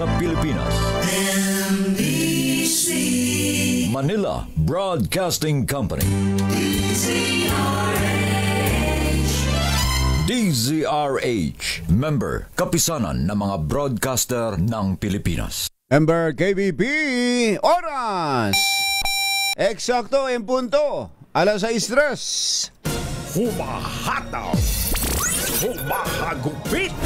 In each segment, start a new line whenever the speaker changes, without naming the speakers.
sa Pilipinas.
NBC
Manila Broadcasting Company. DZRH, member, kapisanan ng mga broadcaster ng Pilipinas.
Member KBP, oras! Eksakto en punto, alas 6:03.
Humahataw, humahagupit,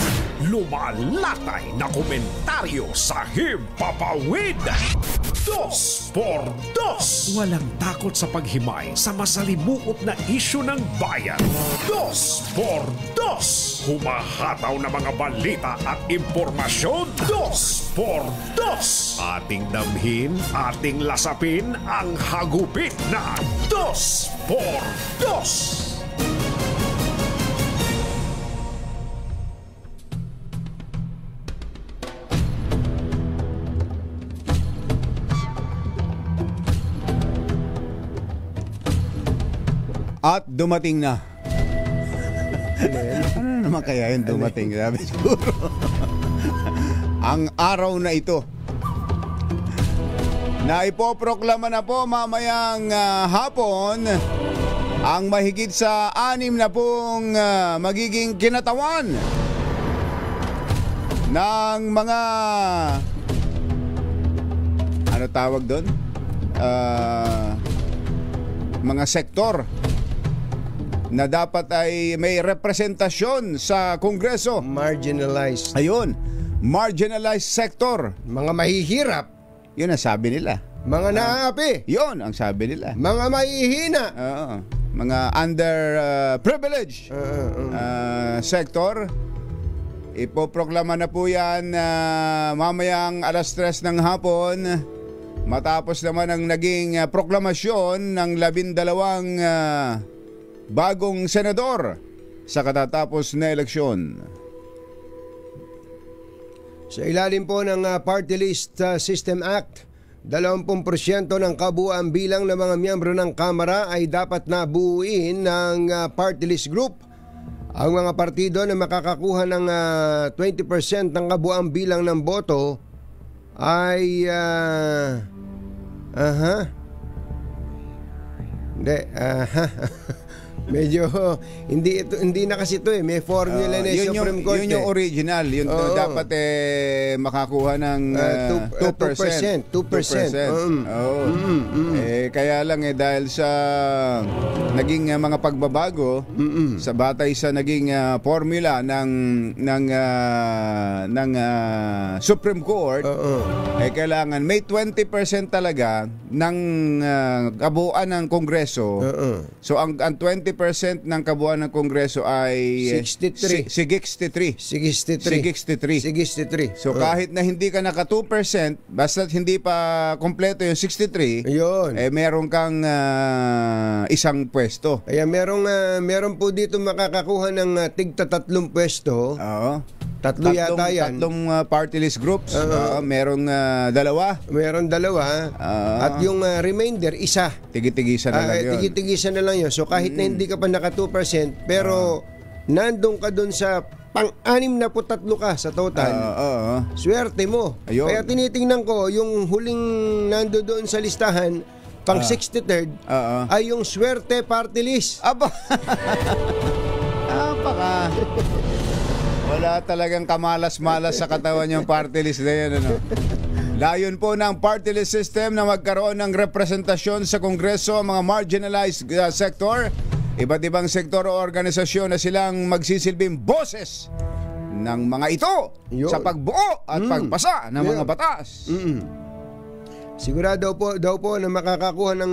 lumalatay na komentaryo sa Himpapawid. 2x2. Walang takot sa paghimay sa masalimuot na isyu ng bayan. 2x2. Humahataw na mga balita at impormasyon. 2x2. Ating damhin, ating lasapin ang hagupit na 2x2.
At dumating na. Ano naman kaya yung dumating? Sabi siguro. Ang araw na ito na ipoproklama na po mamayang hapon ang mahigit sa 6 na pong magiging kinatawan ng mga ano tawag doon? Mga sektor na dapat ay may representasyon sa Kongreso.
Marginalized.
Ayun, marginalized sector.
Mga mahihirap.
Yun ang sabi nila.
Mga naaapi.
Yun ang sabi nila.
Mga mahihina.
Mga underprivileged sector. Ipoproklama na po yan mamayang alas 3 ng hapon. Matapos naman ang naging proklamasyon ng 12 bagong senador sa katatapos na eleksyon.
Sa ilalim po ng Party List System Act, 20% ng kabuuan bilang ng mga miyembro ng Kamara ay dapat nabuuin ng party list group. Ang mga partido na makakakuha ng 20% ng kabuuan bilang ng boto ay medyo hindi na kasi ito may formula na Supreme Court.
Yun yung original, yun dapat makakuha ng 2%. 2%. Kaya lang dahil sa naging mga pagbabago sa batay sa naging formula ng Supreme Court, kailangan may 20% talaga ng kabuuan ng Kongreso. So ang 20% ng kabuuan ng Kongreso ay
63.
63. So kahit na hindi ka naka 2%, basta't hindi pa kompleto yung 63, meron kang isang pwesto.
Kaya meron po dito makakakuha ng tigta 3 pwesto. Tatlo yata yan.
Tatlong party list groups. Merong dalawa.
Meron dalawa. At yung remainder, isa.
Tigitigisan na lang yun.
Tigitigisan na lang yun. So kahit na hindi ka pa naka 2%, pero nandun ka dun sa pang-63 ka sa total, swerte mo. Ayun. Kaya tinitingnan ko, yung huling nando doon sa listahan, pang 63rd, ay yung swerte party list.
Napaka... Wala talagang kamalas-malas sa katawan yung party list na yan. Layon po ng party list system na magkaroon ng representasyon sa Kongreso ang mga marginalized sector, iba't ibang sektor o organisasyon na silang magsisilbing boses ng mga ito sa pagbuo at pagpasa ng mga batas.
Sigurado daw po na makakakuha ng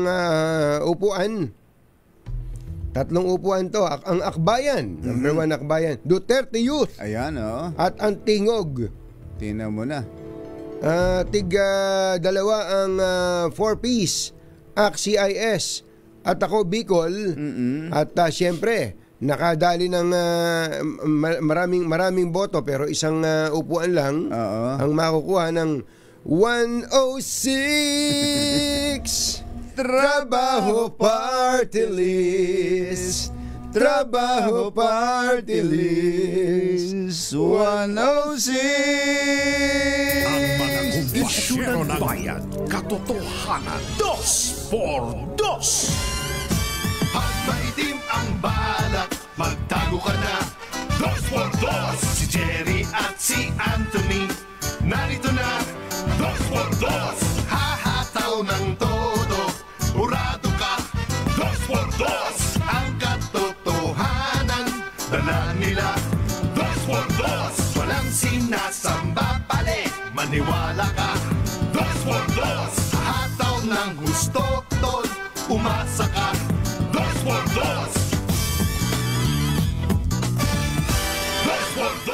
upuan. 3 upuan to. Ang Akbayan, number 1 Akbayan, Duterte Youth.
Ayan,
at ang Tingog.
Tingnan mo na.
Dalawa ang 4Ps, ACT-CIS, at ako Bicol. At siyempre, nakadali ng maraming boto pero isang upuan lang ang makukuha ng 106 Trabaho Party List.
Trabaho Party List 106.
Ang mga kumpasyon ng bayan, katotohanan, 2x2.
At maitim ang balak, magtago ka na. 2x2. Si Jerry at si Anthony, narito na. 2x2. Hahataw ng todo, urado ka. 2x2. Ang katotohanan, dala nila. 2x2. Walang sinasamba pali, maniwala ka. 2x2. Hataw ng gusto, tol, umasa ka. 2x2. 2x2.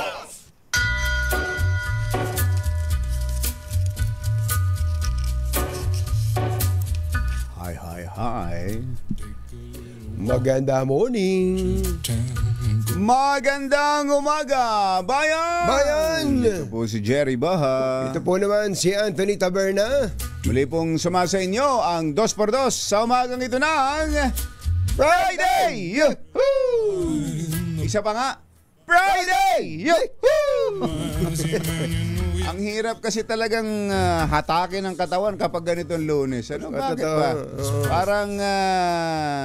Hi.
Maganda morning.
Magandang umaga, bayan! Ito po si Jerry Baha.
Ito po naman si Anthony Taberna.
Muli pong sumasa inyo ang 2x2 sa umagang ito ng Friday! Yahoo! Isa pa nga, Friday! Yahoo! Ang hirap kasi talagang hatakin ang katawan kapag ganitong Lunes. Ano, bakit ba? Parang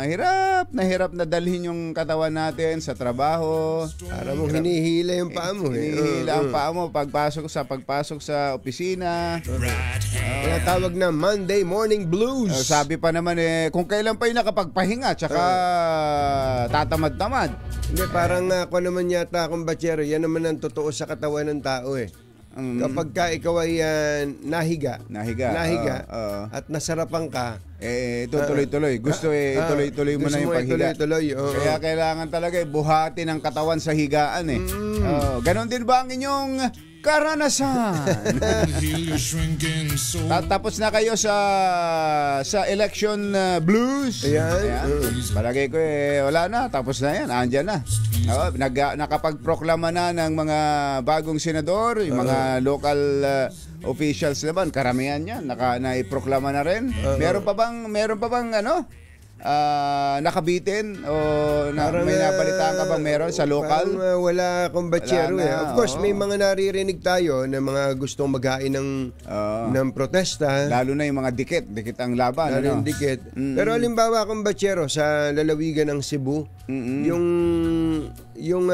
hirap na dalhin yung katawan natin sa trabaho.
Para mong hinihila yung paa mo.
Hinihila ang paa mo pagpasok sa opisina.
Kaya tawag na Monday Morning Blues.
Sabi pa naman kung kailan pa yung nakapagpahinga tsaka tatamad-tamad.
Hindi, parang ako naman yata akong batsero, yan naman ang totoo sa katawan ng tao Kapag ka ikaw ay nahiga at nasarapan ka,
tuloy-tuloy. Gusto ituloy-tuloy mo na yung paghiga. Kaya kailangan talaga buhatin ang katawan sa higaan ganon din ba ang inyong karanasan? Tapos na kayo sa election blues.
Ayan.
Palagay ko wala na, tapos na yan, andyan na. Nakapagproklama na ng mga bagong senador, yung mga local officials naman, karamihan yan naiproklama na rin. Meron pa bang nakabitin o may napalitaan ka bang meron sa local?
Parang wala akong batsero. Of course, may mga naririnig tayo na mga gustong maghain ng protesta.
Lalo na yung mga dikit ang laban.
Lalo yung dikit. Pero halimbawa akong batsero sa lalawigan ng Cebu, yung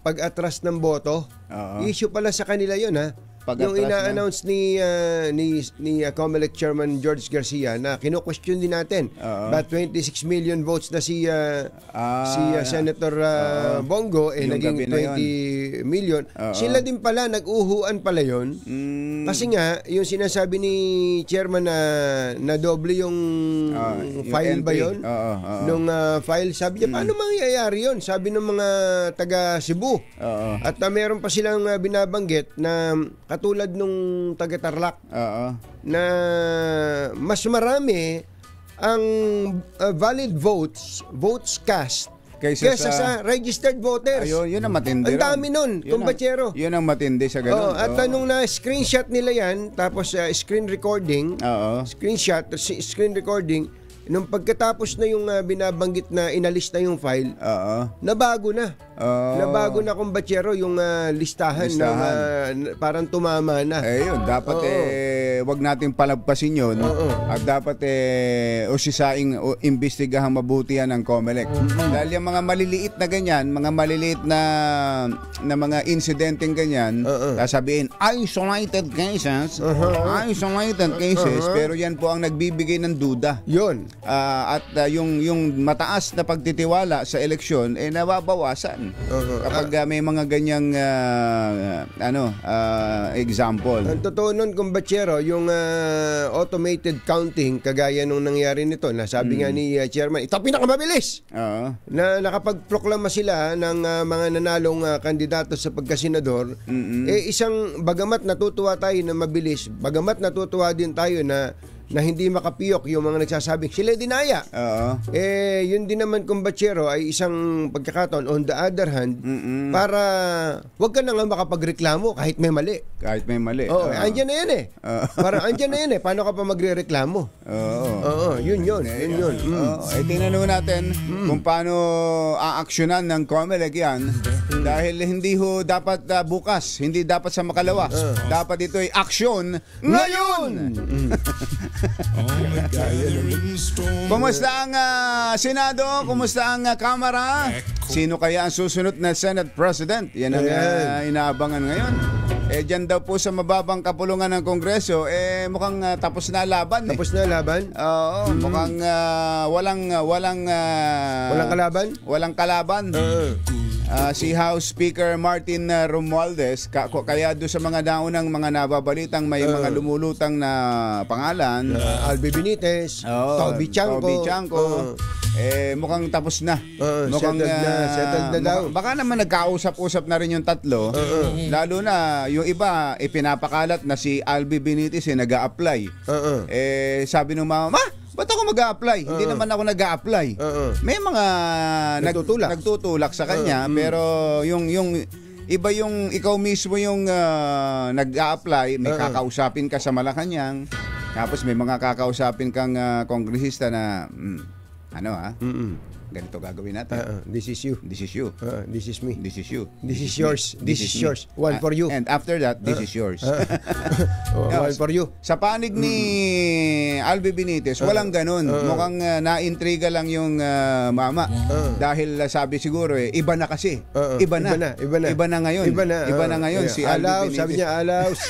pag-atras ng boto, issue pala sa kanila yun yung ina-announce ni COMELEC Chairman George Garcia na kino-question din natin. But 26 million votes na si Senator Bongo naging 20 million. Sila din pala nag-uhuan pala yon. Kasi nga yung sinasabi ni Chairman na doble yung file ba yon? Nung file, sabi niya paano mangyayari yon? Sabi ng mga taga Cebu. At meron pa silang binabanggit na katulad nung taga-Tarlac na mas marami ang valid votes cast kaysa sa registered voters.
Yun ang matindi.
Ang dami nun, kumbatsero.
Yun ang matindi sa ganun.
At nung na-screenshot nila yan, tapos screen recording, nung pagkatapos na yung binabanggit na inalis na yung file, nabago na. Nabago na kung batsero yung listahan. Parang tumama na. Yun,
dapat wag nating palagpasin yun. At dapat usisaing imbestigahan mabuti yan ng COMELEC. Dahil yung mga maliliit na ganyan, mga maliliit na mga insidenteng ganyan, sasabihin, isolated cases, pero yan po ang nagbibigay ng duda.
Yun.
At yung mataas na pagtitiwala sa eleksyon nababawasan kapag may mga ganyang example. Ang
totoo nun, kumbatsero, yung automated counting kagaya nung nangyari nito, na sabi nga ni Chairman, ito pinakamabilis na nakapagproklama sila ng mga nanalong kandidato sa pagkasenador. Isang bagamat natutuwa tayo na mabilis, bagamat natutuwa din tayo na na hindi makapiyok yung mga nagsasabing sila dinaya.
Oo.
Yun din naman kumbatsero ay isang pagkakataon on the other hand para wag ka na nga makapagreklamo kahit may mali.
Kahit may mali.
Andyan na yan eh. Parang andyan na yan eh. Paano ka pa magrereklamo? Oo, yun.
Tingnan natin kung paano aaksyonan ng COMELEC yan. Dahil hindi ho dapat bukas, hindi dapat sa makalawa. Dapat ito ay aksyon ngayon! Kumusta ang Senado? Kumusta ang Kamara? Sino kaya ang susunod na Senate President? Yan ang inaabangan ngayon. Dyan daw po sa mababang kapulungan ng Kongreso, mukhang tapos na laban.
Tapos na laban?
Oo, mukhang walang
kalaban?
Walang kalaban. Si House Speaker Martin Romualdez, kaya doon sa mga naunang mga nababalitang may mga lumulutang na pangalan,
Albi Benitez, Toby Chanco.
Mukhang tapos na. Mukhang
settled na daw.
Baka naman nagkausap-usap na rin yung tatlo. Lalo na yung iba ipinapakalat na si Albi Benitez nag-a-apply. Sabi ng mama, ba't ako mag-a-apply? Hindi naman ako nag-a-apply. May mga nagtutulak sa kanya, pero yung iba yung ikaw mismo yung nag-a-apply, may kakausapin ka sa Malacanang, tapos may mga kakausapin kang kongresista na ganito gagawin natin.
This is you.
This is you.
This is me.
This is you.
This is yours. This is yours. One for you.
And after that, this is yours.
One for you.
Sa panig ni Albi Benitez, walang ganun. Mukhang naintriga lang yung mama. Dahil sabi siguro iba na kasi. Iba na ngayon. Iba na ngayon si Albi Benitez.
Sabi niya alaws.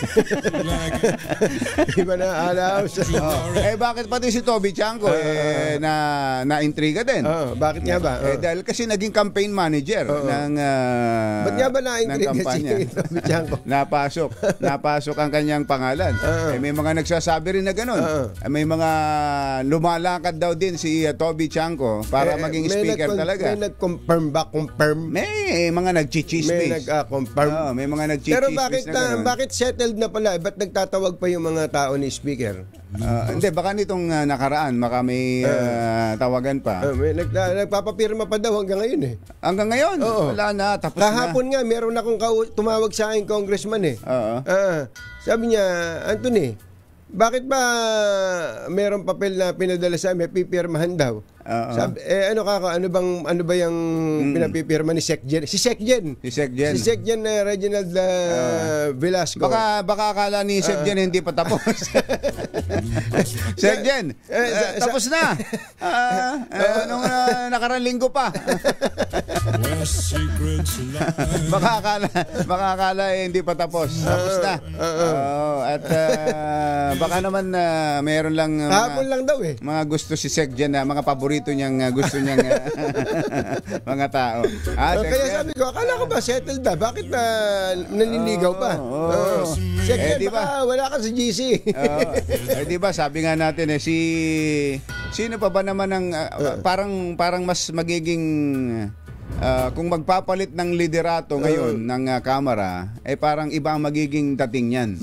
Iba na alaws.
Bakit pati si Toby Chanco naintriga din?
Bakit nga ba?
Dahil kasi naging campaign manager ng
ba't nga ba na-intriga si Toby Chanco?
Napasok ang kanyang pangalan. May mga nagsasabi rin na gano'n. May mga lumalakad daw din si Toby Chanco para maging speaker talaga.
May nag-confirm ba?
May mga nagchichismis.
May nag-confirm.
May mga nagchichismis.
Pero bakit settled na pala? Ba't nagtatawag pa yung mga tao ni speaker?
Hindi, baka nitong nakaraan, baka may tawagan pa.
Nagpapapirma pa daw hanggang ngayon eh.
Hanggang ngayon? Wala na, tapos
kahapon nga, meron akong tumawag sa akin congressman eh. Sabi niya, Anthony, bakit ba merong papel na pinadala sa amin, pipirmahan daw? Sabi, ano ba yung pinapipirma ni Secgen? Si Secgen Reginald Velasco.
Baka akala ni Secgen hindi pa tapos. Secgen, tapos na. Nung nakarang linggo pa. Baka akala hindi pa tapos. Tapos na. At baka naman meron lang
hapon lang daw eh.
Mga gusto si Secgen na mga paborito gusto niyang mga tao.
Kaya sabi ko, akala ko ba settled na? Bakit na naninigaw pa? Second, diba? Wala ka sa GC.
Diba, sabi nga natin sino pa ba naman ang parang mas magiging kung magpapalit ng liderato ngayon ng Kamara, parang iba ang magiging dating yan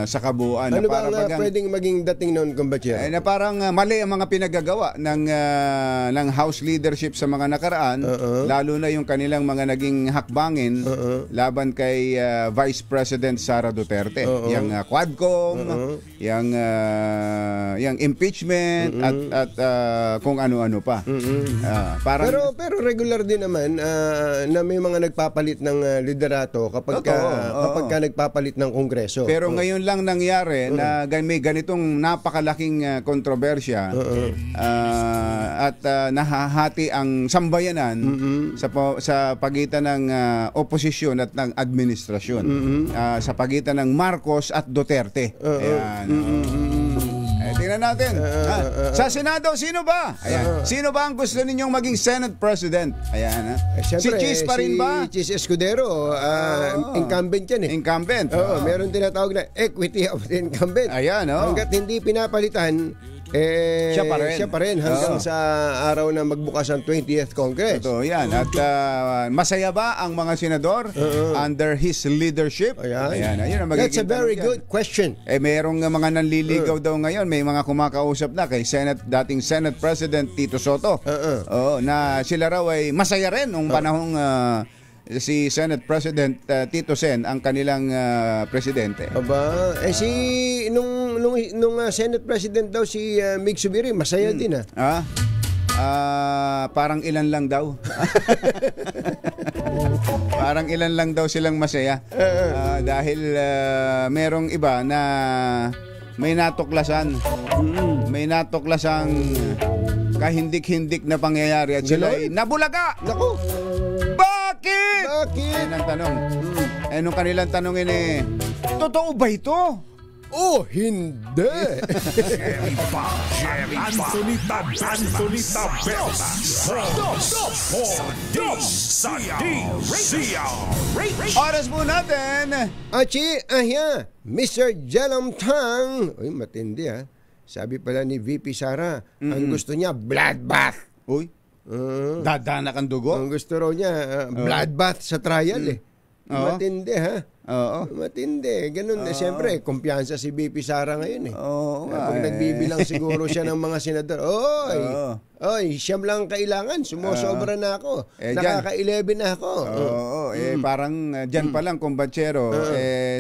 sa kabuuan.
Ano ba ang pwedeng maging dating noon, Kumbatya?
Na parang mali ang mga pinagagawa ng House leadership sa mga nakaraan, lalo na yung kanilang mga naging hakbangin laban kay Vice President Sara Duterte. Yung Quadcom, yung impeachment, at kung ano-ano pa.
Pero regular din naman na may mga nagpapalit ng liderato kapag ka nagpapalit ng Kongreso.
Pero ngayon lang nangyari na may ganitong napakalaking kontrobersya at nahahati ang sambayanan sa pagitan ng oposisyon at ng administrasyon, sa pagitan ng Marcos at Duterte. Tingnan natin. Sa Senado, sino ba? Sino ba ang gusto ninyong maging Senate President? Ayan.
Siyempre,
si Cheese pa rin ba?
Si Cheese Escudero, incumbent yan eh.
Incumbent.
Meron tinatawag na equity of the incumbent.
Ayan,
Hanggat hindi pinapalitan,
Siya pa rin
hanggang sa araw na magbukas ang 20th Congress.
Ito, yan. At masaya ba ang mga senador under his leadership?
Ayan.
Ayun ang
That's a
magiging
very
tanong
good question.
Merong mga nanliligaw daw ngayon. May mga kumakausap na kay dating Senate President Tito Soto. Na sila raw ay masaya rin nung panahong si Senate President Tito Sen ang kanilang presidente.
Aba, nung Senate President daw si Mig Subiri, masaya din
parang ilan lang daw. Parang ilan lang daw silang masaya. Dahil merong iba na may natuklasan. May natuklasang kahindik-hindik na pangyayari at sila ay nabulaga.
Naku!
Bakit? Yan ang tanong. Nung kanilang tanongin totoo ba ito?
Oh, hindi.
Anthony Taberta sa DZRH.
Oras po natin.
Mr. Jelam Tang. Uy, matindi Sabi pala ni VP Sara, ang gusto niya bloodbath.
Uy. Dadanak ang dugo?
Ang gusto raw niya, bloodbath sa trial Matindi Matindi. Ganun. Siyempre, kumpiyansa si BP Sara ngayon Pag nagbibilang siguro siya ng mga senador, siyam lang kailangan. Sumosobra na ako. Nakaka-11 na ako.
Parang dyan pa lang, kumbatsero,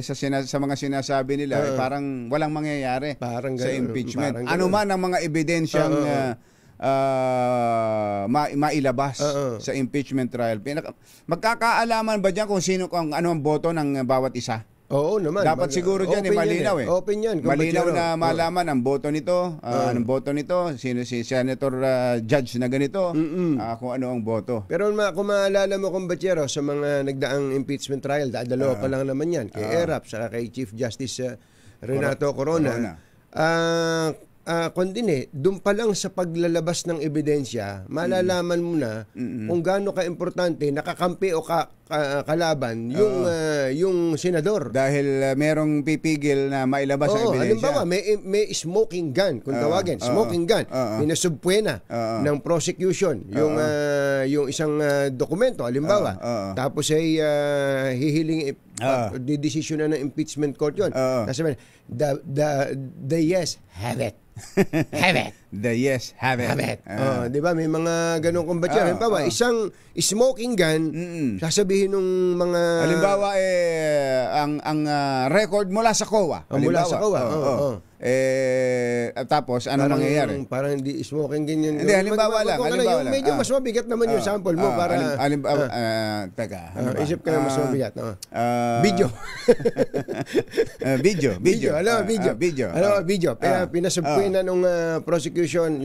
sa mga sinasabi nila, parang walang mangyayari
parang
sa
ganun,
impeachment.
parang
Ano
ganun.
man ang mga ebidensyang mailabas sa impeachment trial. Magkakaalaman ba diyan kung ano ang boto ng bawat isa?
Oo naman.
Dapat siguro diyan malinaw
Open yan.
Malinaw na malaman ang boto nito, anong boto nito, sino si Senator Judge na ganito, kung ano ang boto.
Pero kung maalala mo, kumbatsero, sa mga nagdaang impeachment trial, dalawa pa lang naman yan, kay ERAP, saka kay Chief Justice Renato Corona. Doon pa lang sa paglalabas ng ebidensya, malalaman mo na kung gaano ka-importante, nakakampi o kalaban yung senador.
Dahil merong pipigil na mailabas ang ebidensya.
Halimbawa, may smoking gun, kung tawagin, smoking gun, pinasubpuena ng prosecution, yung isang dokumento, halimbawa, tapos ay hihiling didesisyon na ng impeachment court yun. Kasi the yes, have it. Have it.
The yes, have it.
Di ba? May mga ganong kumbatsya. Halimbawa, isang smoking gun, sasabihin ng mga...
Halimbawa, ang record mula sa COA.
Mula sa COA.
Tapos, ano mangyayari?
Parang hindi smoking ganyan.
Hindi, halimbawa lang.
Medyo mas mabigat naman yung sample mo.
Teka.
Isip ka na mas mabigat. Video. Video. Pinasubpuin na nung prosecution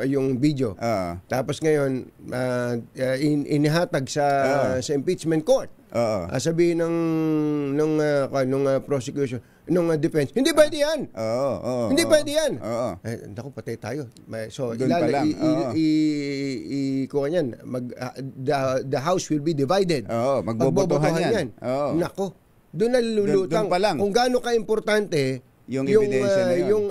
yung video. Tapos ngayon, inihatag sa impeachment court. Sabihin ng prosecution, nung defense, hindi pwede yan. Hindi pwede yan. Naku, patay tayo. So, the house will be divided.
Magbobotohan yan.
Naku, doon nalulutang kung gaano ka-importante yung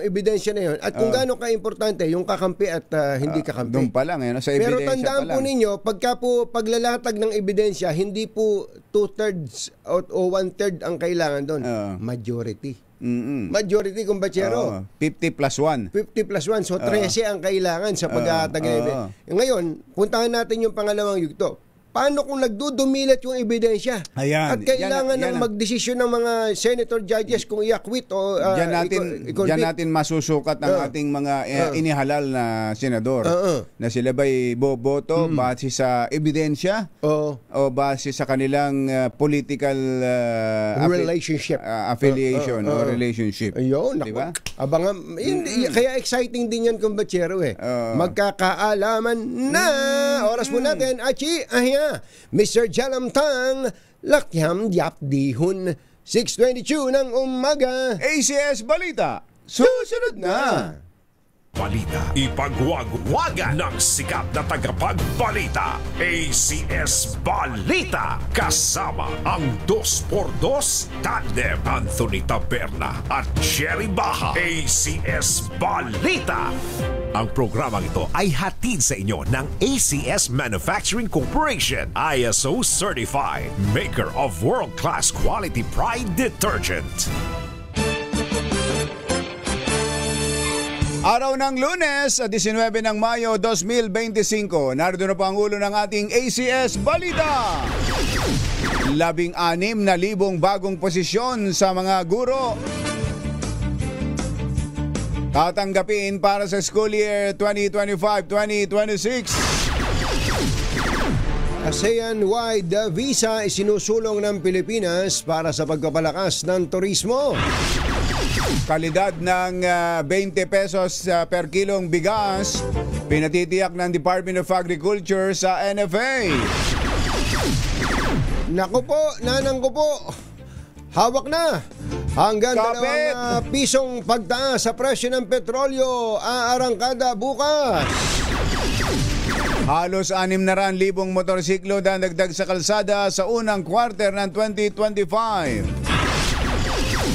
ebidensya na yun at kung gaano ka-importante yung kakampi at hindi kakampi.
Doon pa lang, sa ebidensya.
Pero tandaan po ninyo, paglalatag ng ebidensya, hindi po 2/3 o 1/3 ang kailangan doon. Majority. Majority, kumbatsero.
50+1.
50+1. So, 13 ang kailangan sa paglatag ng ebidensya. Ngayon, puntahan natin yung pangalawang yugto. Paano kung nagdudumilat yung ebidensya? At kailangan ng magdesisyon ng mga senator judges kung i-acquit o
Diyan natin masusukat ang ating mga inihalal na senador. Na sila ba'y boboto base sa ebidensya o base sa kanilang political
relationship.
Affiliation o relationship.
Ayun,
diba?
Abangan, kaya exciting din yan, kumbatsero magkakaalaman na. Oras po natin, Mr. Jelam Tang, Lakyam Diap Dihun, 6:22 ng umaga.
ACS Balita, susunod na.
balita. Ipagwagwagan ng sikat na tagapagbalita. ACS Balita. Kasama ang 2x2 tandem Anthony Taberna at Jerry Baha. ACS Balita. Ang programang ito ay hatid sa inyo ng ACS Manufacturing Corporation, ISO certified, maker of world-class quality Pride detergent.
Araw ng Lunes, 19 ng Mayo 2025. Narito na po ang ulo ng ating ACS Balita. 16,000 bagong posisyon sa mga guro tatanggapin para sa school year 2025-2026.
ASEAN-wide visa isinusulong ng Pilipinas para sa pagpapalakas ng turismo.
Kalidad ng 20 pesos per kilong bigas pinatitiyak ng Department of Agriculture sa NFA.
Naku po, nanang ko po, hawak na. Hanggang
Kapit.
2 pisong pagtaas sa presyo ng petrolyo aarangkada bukas.
Halos 600,000 motorsiklo na nagdag sa kalsada sa unang quarter ng 2025.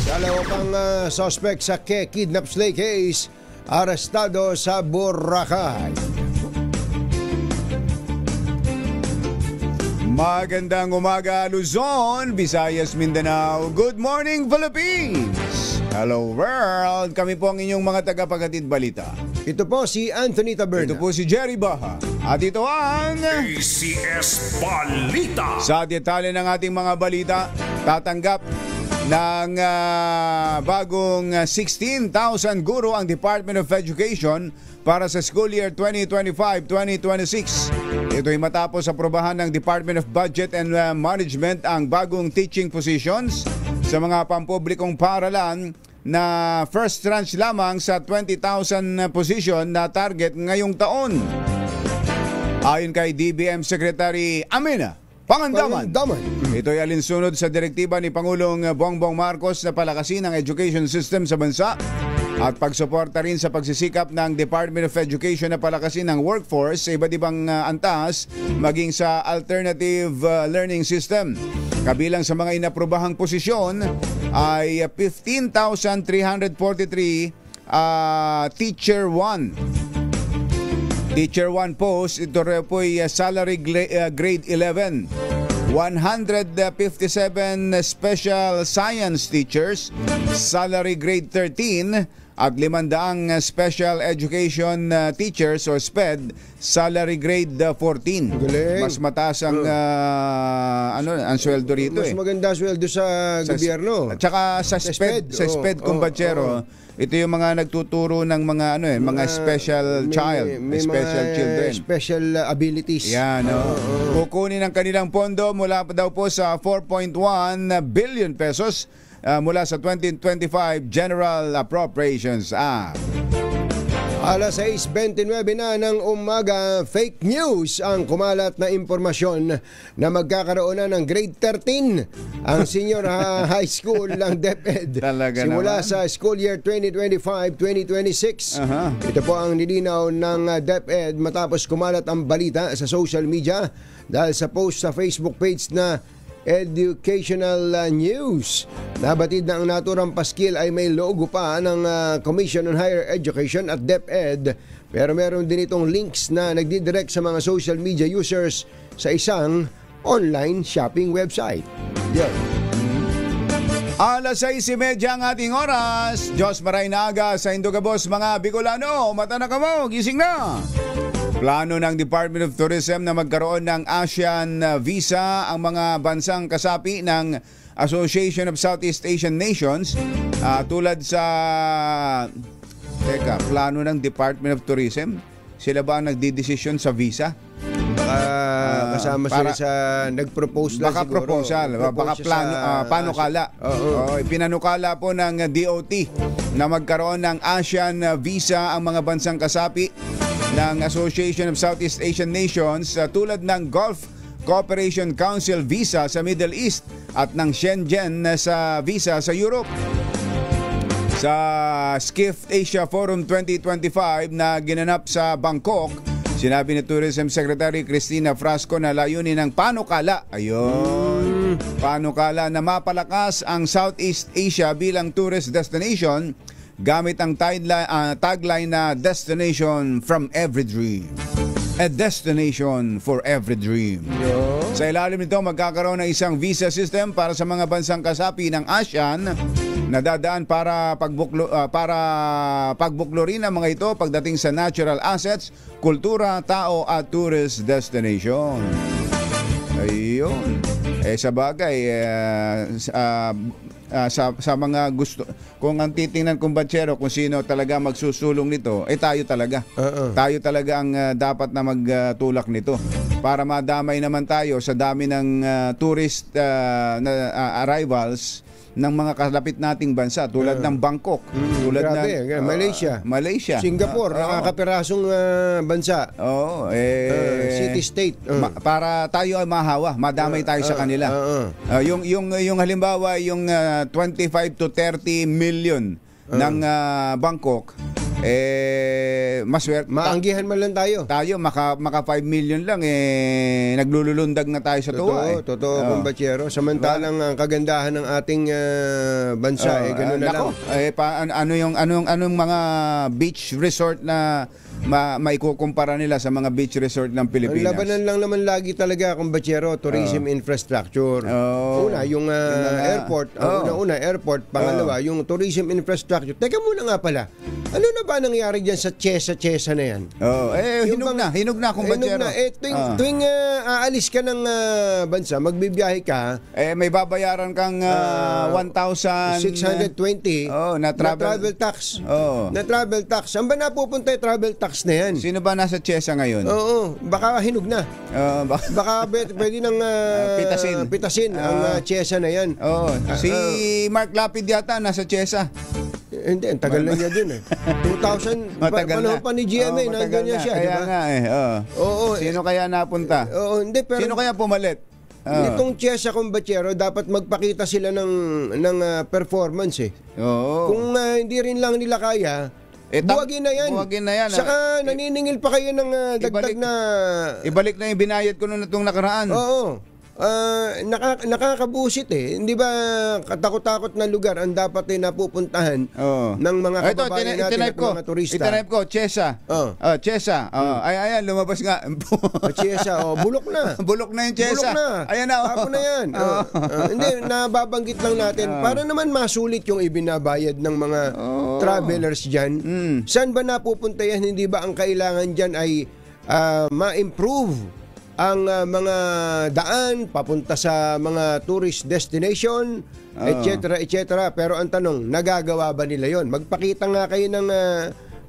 Dalawa pang suspect sa kidnap slay case arestado sa Boracay.
Magandang umaga Luzon, Visayas, Mindanao. Good morning Philippines. Hello world. Kami po ang inyong mga tagapaghatid balita.
Ito po si Anthony Taberna.
Ito po si Jerry Baha. At ito ang
ACS Balita.
sa detalye ng ating mga balita, tatanggap ng bagong 16,000 guro ang Department of Education para sa school year 2025-2026. Ito'y matapos aprobahan ng Department of Budget and Management ang bagong teaching positions sa mga pampublikong paaralan na first tranche lamang sa 20,000 position na target ngayong taon. Ayon kay DBM Secretary Amina Pangandaman, ito'y alinsunod sa direktiba ni Pangulong Bongbong Marcos na palakasin ang education system sa bansa at pagsuporta rin sa pagsisikap ng Department of Education na palakasin ang workforce sa iba't ibang antas maging sa alternative learning system. Kabilang sa mga inaprobahang posisyon ay 15,343 Teacher 1. Teacher 1 post, ito rin po ay salary grade 11. 157 special science teachers, salary grade 13. At 500 special education teachers or SPED, salary grade 14.
Galing.
Mas mataas ang ang sweldo rito.
Mas maganda sweldo sa gobyerno.
At saka sa SPED kumbatsero. Ito yung mga nagtuturo ng mga mga special special children.
Special abilities.
Yan, kukunin ang kanilang pondo mula pa daw po sa 4.1 billion pesos mula sa 2025 General Appropriations Act.
Alas 6:29 na ng umaga, fake news ang kumalat na impormasyon na magkakaroon na ng grade 13 ang senior high school ng DepEd.
Talaga
simula
naman.
sa school year 2025-2026. Ito po ang nilinaw ng DepEd matapos kumalat ang balita sa social media dahil sa post sa Facebook page na Educational News. Nabatid na ang naturang paskil ay may logo pa ng Commission on Higher Education at DepEd, pero meron din itong links na nagdidirect sa mga social media users sa isang online shopping website. Yan.
Alas 6:30 ang ating oras. Diyos maray na aga sa Indogabos mga Bicolano. Mata na ka mo, gising na! Plano ng Department of Tourism na magkaroon ng ASEAN visa ang mga bansang kasapi ng Association of Southeast Asian Nations tulad sa plano ng Department of Tourism. Sila ba ang nagdidesisyon sa visa?
Kasama sila sa nag-propose lang
baka
siguro.
proposal, baka plano, panukala. Pinanukala po ng DOT na magkaroon ng ASEAN visa ang mga bansang kasapi ng Association of Southeast Asian Nations tulad ng Gulf Cooperation Council visa sa Middle East at ng Shenzhen sa visa sa Europe. Sa Skift Asia Forum 2025 na ginanap sa Bangkok, sinabi ni Tourism Secretary Cristina Frasco na layunin ng panukala, panukala na mapalakas ang Southeast Asia bilang tourist destination gamit ang tagline na Destination from Every Dream. A destination for every dream. Sa ilalim nito, magkakaroon ng isang visa system para sa mga bansang kasapi ng ASEAN na dadaan para pagbuklurin ang mga ito pagdating sa natural assets, kultura, tao at tourist destination. Ayun. Sa bagay, sa mga gusto, kung ang titingnan kong batsero kung sino talaga magsusulong nito, tayo talaga. Tayo talaga ang dapat na magtulak nito para madamay naman tayo sa dami ng tourist arrivals ng mga kalapit nating bansa tulad ng Bangkok, tulad ng Malaysia,
Singapore, nakakapirasong bansa. City-state.
Para tayo ay mahawa, madamay tayo sa kanila. Yung halimbawa, yung 25 to 30 million ng Bangkok, maswerte.
Maanggihan man lang tayo.
Maka 5 million lang, naglululundag na tayo sa tuwa.
Totoo, kumbatsero. Samantalang ang kagandahan ng ating bansa, gano'n na lang.
Anong mga beach resort na maikukumpara nila sa mga beach resort ng Pilipinas?
Ang labanan lang naman lagi talaga, kumbatsero, tourism infrastructure. Una, yung airport. Airport. Pangalawa, yung tourism infrastructure. Teka muna nga pala. Ano na ba nangyari dyan sa Chesa na yan?
Hinog na kumbatsero.
Tuwing aalis ka ng bansa, magbibiyahe ka,
may babayaran kang
1,620
na travel
tax.
Na
travel tax. Saan ba napupunta yung travel tax na yan?
Sino ba nasa Chesa ngayon?
Baka hinog na. Baka pwede nang pitasin ang Chesa na yan.
Si Mark Lapid yata nasa Chesa.
Hindi, ang tagal na niya dun 2000, panahon pa ni GMA, nandun niya siya,
kaya
diba?
nga Sino kaya napunta?
Hindi, pero
sino kaya pumalit?
Itong Chesa Combaciero, dapat magpakita sila ng performance Kung hindi rin lang nila kaya, buwagin na yan. Saka naniningil pa kayo ng dagdag na...
Ibalik na yung binayad ko nung nakaraan.
Nakakabusit Hindi ba katakot-takot na lugar ang dapat napupuntahan ng mga kababayan natin at mga turista?
Itinayip ko, Chesa. Chesa. Ayan, lumabas nga.
Chesa, bulok na.
Bulok na yung Chesa.
Bulok na.
Ayan na.
Ako na yan. Hindi, nababanggit lang natin para naman masulit yung ibinabayad ng mga travelers dyan. Saan ba napupunta yan? Hindi ba ang kailangan dyan ay ma-improve ang mga daan papunta sa mga tourist destination, etc. Pero ang tanong, nagagawa ba nila yon? Magpakita nga kayo ng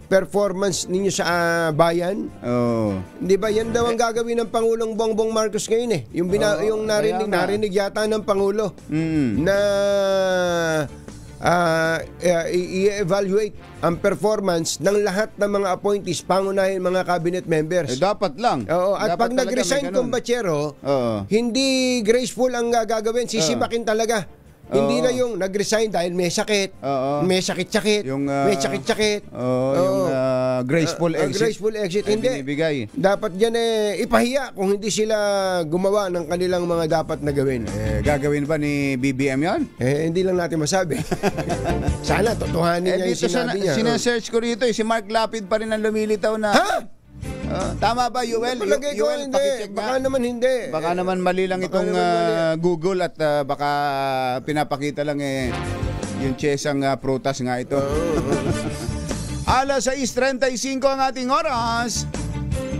performance ninyo sa bayan. Hindi ba yan daw ang gagawin ng Pangulong Bongbong Marcos ngayon yung narinig yata ng Pangulo na i-evaluate ang performance ng lahat ng mga appointees, pangunahin mga cabinet members.
Dapat lang.
At pag nag-resign kumbatsero, hindi graceful ang gagawin, sisipakin talaga. Hindi na yung nag-resign dahil may sakit, may sakit-sakit, may sakit-sakit.
Yung graceful exit.
Graceful exit. Hindi.
Binibigay.
Dapat yan ipahiya kung hindi sila gumawa ng kanilang mga dapat na gawin.
Gagawin ba ni BBM yan?
Hindi lang natin masabi. Sana totohanin niya yung sinabi niya.
Sinesearch ko rito, si Mark Lapid pa rin ang lumilitaw na... tama ba, Yuel? Yuel, pakicheck
baka naman hindi.
Baka naman mali lang itong Google at baka pinapakita lang yung Chesang prutas nga ito. Alas 6:35 ang ating oras.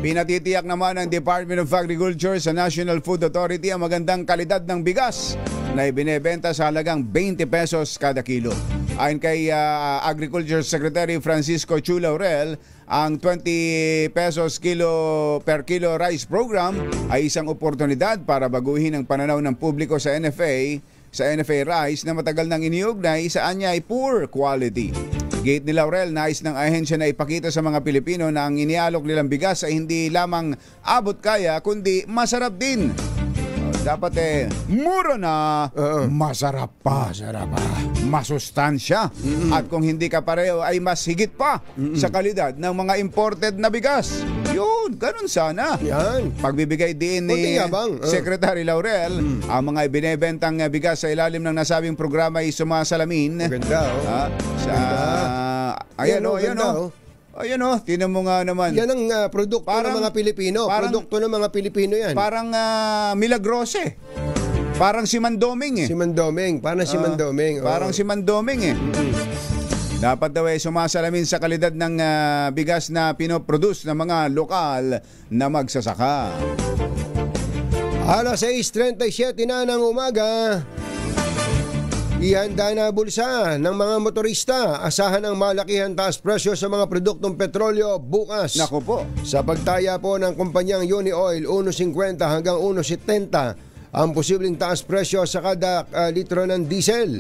Pinatitiyak naman ng Department of Agriculture sa National Food Authority ang magandang kalidad ng bigas na ibinebenta sa halagang 20 pesos kada kilo. Ayon kay Agriculture Secretary Francisco Chu Laurel, ang 20 pesos per kilo rice program ay isang oportunidad para baguhin ang pananaw ng publiko sa NFA rice na matagal nang iniugnay sa anya ay poor quality. Gate ni Laurel, nais ng ahensya na ipakita sa mga Pilipino na ang inialok nilang bigas ay hindi lamang abot kaya kundi masarap din. Dapat mura na, masarap pa. Masustansya. At kung hindi ka pareho, ay mas higit pa sa kalidad ng mga imported na bigas. Yun, ganun sana.
Yan.
Pagbibigay din
Kunting
ni
yabang.
Secretary Laurel, ang mga binebentang bigas sa ilalim ng nasabing programa ay sumasalamin.
Maganda,
Ayan o.
Ganda.
Ayan o, tinan mo nga naman.
Yan ang produkto ng mga Pilipino. Produkto ng mga Pilipino yan.
Parang Milagrose. Parang si Mandoming
Si Mandoming. Parang si Mandoming.
Parang si Mandoming Dapat daw sumasalamin sa kalidad ng bigas na pinoproduce ng mga lokal na magsasaka.
Alas 6:37 na ng umaga. Ihanda na bulsa ng mga motorista. Asahan ang malakihan taas presyo sa mga produktong petrolyo bukas.
Nako po.
Sa pagtaya po ng kumpanyang Unioil, 1.50 hanggang 1.70 ang posibleng taas presyo sa kada litro ng diesel.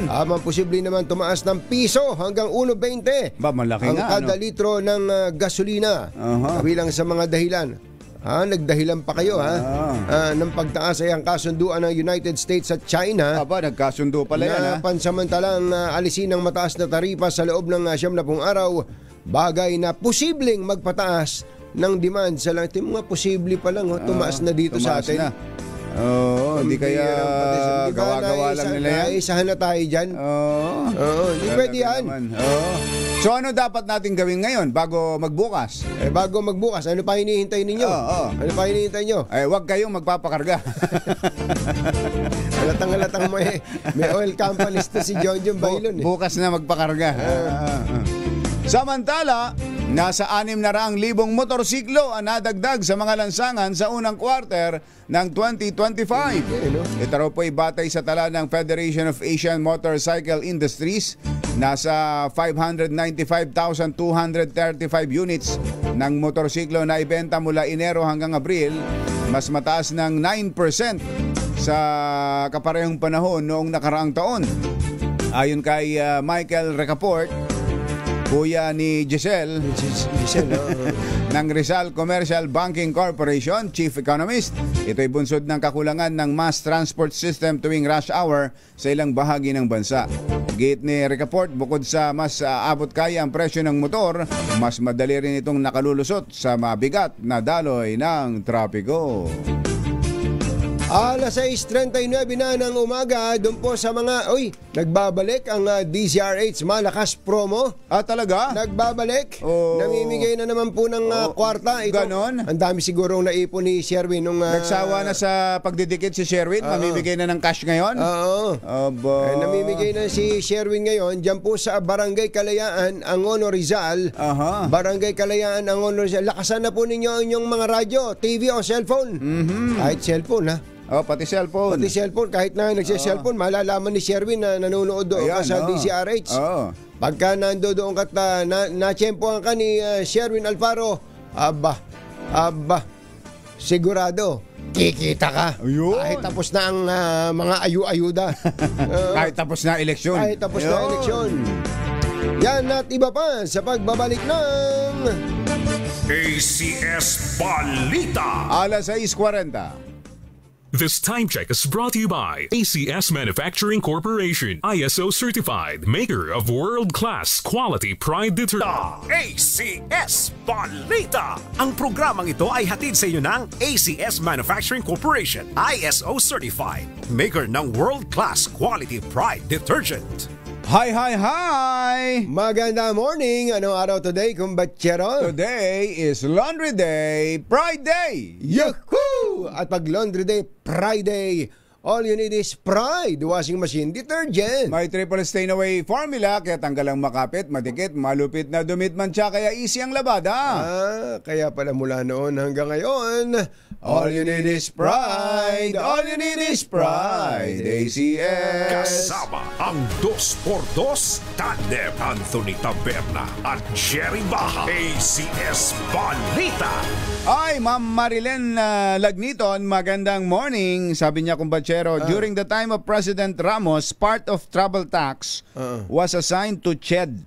Ang posibleng naman tumaas ng piso hanggang 1.20
Ba, malaki
ang
nga,
kada litro ng gasolina. Kabilang sa mga dahilan. Nagdahilan pa kayo ng pagtaas ay ang kasunduan ng United States at China.
Aba, nagkasundo pala yan
Na pansamantalang alisin ng mataas na taripa sa loob ng 70 araw, bagay na posibleng magpataas ng demand sa lang. Mga posible pa lang, tumaas na dito sa atin.
Hindi kaya gawa-gawa lang nila yan.
Naisahan na tayo dyan. Hindi pwede yan.
So ano dapat natin gawin ngayon bago magbukas?
Bago magbukas, ano pa hinihintay ninyo? Ano pa hinihintay nyo?
Huwag kayong magpapakarga.
Halatang may oil companies to si John Bailon.
Bukas na magpakarga. Samantala, nasa 600,000 motorsiklo ang nadagdag sa mga lansangan sa unang quarter ng 2025. Ito raw po ay batay sa tala ng Federation of Asian Motorcycle Industries. Nasa 595,235 units ng motorsiklo na ibenta mula Enero hanggang Abril, mas mataas ng 9% sa kaparehong panahon noong nakaraang taon. Ayon kay Michael Recaport, kuya ni Giselle ng Rizal Commercial Banking Corporation, Chief Economist. Ito'y bunsod ng kakulangan ng mass transport system tuwing rush hour sa ilang bahagi ng bansa. Gate ni Recaport, bukod sa mas abot kaya ang presyo ng motor, mas madali rin itong nakalulusot sa mabigat na daloy ng trapiko.
Alas 6:39 na ng umaga, doon po sa mga, nagbabalik ang DZRH Malakas Promo.
Talaga?
Nagbabalik. Namimigay na naman po ng kwarta.
Ganon?
Ang dami sigurong naipon ni Sherwin nung...
Nagsawa na sa pagdidikit si Sherwin? Mamimigay na ng cash ngayon?
Namimigay na si Sherwin ngayon dyan po sa Barangay Kalayaan, Angono, Rizal. Barangay Kalayaan, Angono, Rizal. Lakasan na po ninyo ang inyong mga radyo, TV o cellphone. Kahit cellphone,
pati cellphone.
Pati cellphone, kahit na nagsi-cellphone, malalaman ni Sherwin na nanonood doon ka sa DZRH. Pagka nandoon ka at na-tsempohan ka ni Sherwin Alfaro, aba, sigurado, kikita ka.
Ayun.
Kahit tapos na ang mga ayu-ayuda.
Kahit tapos na eleksyon.
Kahit tapos na eleksyon. Yan at iba pa sa pagbabalik ng
ACS Balita.
Alas 6:40.
This time check is brought to you by ACS Manufacturing Corporation, ISO certified, maker of world-class quality pride detergent.
ACS Balita. Ang programang ito ay hatid sa inyo ng ACS Manufacturing Corporation, ISO certified, maker ng world-class quality pride detergent.
Hi!
Maganda morning. Anong araw today, kumbatsero?
Today is Laundry Day, Pride Day!
Yahoo! At pag Laundry Day, Friday, all you need is Pride Washing Machine Detergent.
May triple stain away formula, kaya tanggal ang makapit, madikit, malupit na dumit mancha, kaya easy ang labada.
Kaya pala mula noon hanggang ngayon, all you need is Pride. All you need is Pride. ACS.
Kasama ang 2x2, Tandem Anthony Taberna at Jerry Baja. ACS Balita.
Ay, Ma'am Marilyn Lagniton, magandang morning. Sabi niya, kumbatsero, during the time of President Ramos, part of travel tax was assigned to CHED.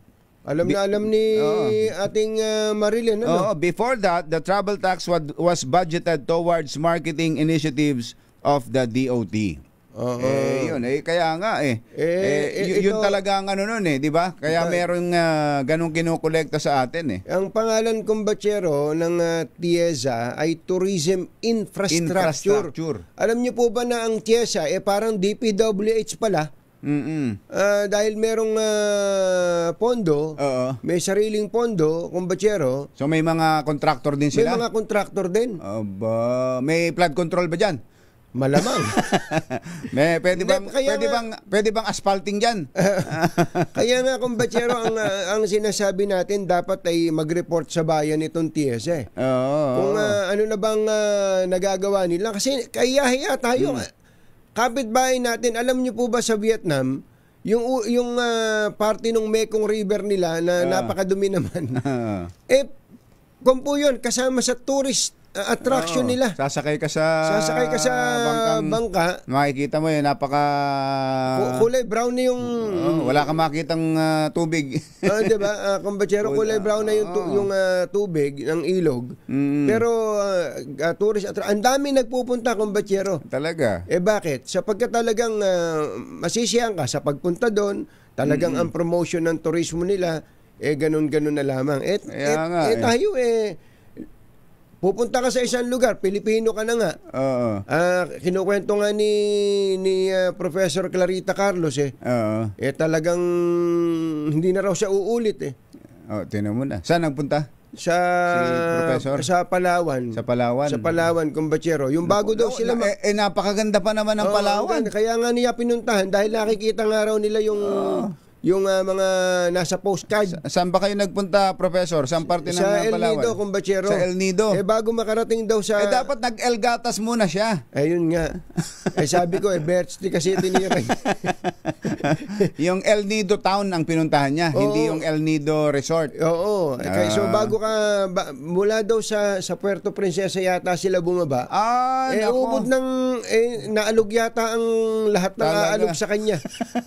Alam na alam ni ating Marilyn.
Before that, the travel tax was budgeted towards marketing initiatives of the DOT. Yun kaya nga yun talaga ang ano nun di ba? Kaya merong ganung kinukolekta sa atin
Ang pangalan kumbatsero ng TIEZA ay Tourism Infrastructure. Alam niyo po ba na ang TIEZA parang DPWH pala? Dahil merong pondo, may sariling pondo, kumbatsero.
So may mga contractor din sila?
May mga contractor din.
May flood control ba dyan?
Malamang.
Pwede bang asphalting diyan?
Kaya nga kumbatsero ang sinasabi natin dapat ay mag-report sa bayan itong TIEZA. Kung ano na bang nagagawa nila kasi kaya tayo. Kapitbahay natin, alam niyo po ba sa Vietnam, yung parte ng Mekong River nila na napakadumi naman. Kung po yun, kasama sa tourist attraction nila.
Sasakay ka sa
bangka.
Makikita mo napaka
kulay brown na yung
wala kang makitang tubig.
Diba? Kumbatsero, kulay brown na yung tubig ng ilog. Pero tourist attraction, ang dami nagpupunta kumbatsero.
Talaga?
Bakit? Sapagkat talagang masisiyahan ka sa pagpunta doon, talagang ang promotion ng turismo nila ganun-ganun na lamang. Tayo pupunta ka sa isang lugar, Pilipino ka na nga. Kinukwento nga ni Professor Clarita Carlos talagang hindi na raw siya uulit
tinan mo na. Saan nagpunta?
Sa Palawan.
Sa Palawan,
kumbatsero. Yung bago daw sila
napakaganda pa naman ng Palawan.
Kaya nga niya pinuntahan dahil nakikita nga raw nila yung mga nasa postcard.
Saan ba kayo nagpunta, Professor? Saan parte ng Palawan?
Sa El Nido, kumbatsero.
Sa El Nido.
Bago makarating daw sa...
dapat nag-El Gatas muna siya.
Ayun nga. Sabi ko, birthday kasi tinira.
Yung El Nido Town ang pinuntahan niya, hindi yung El Nido Resort.
Oo. So bago ka, mula daw sa Puerto Princesa yata sila bumaba. Ubod ng, naalog yata ang lahat ng aalog sa kanya.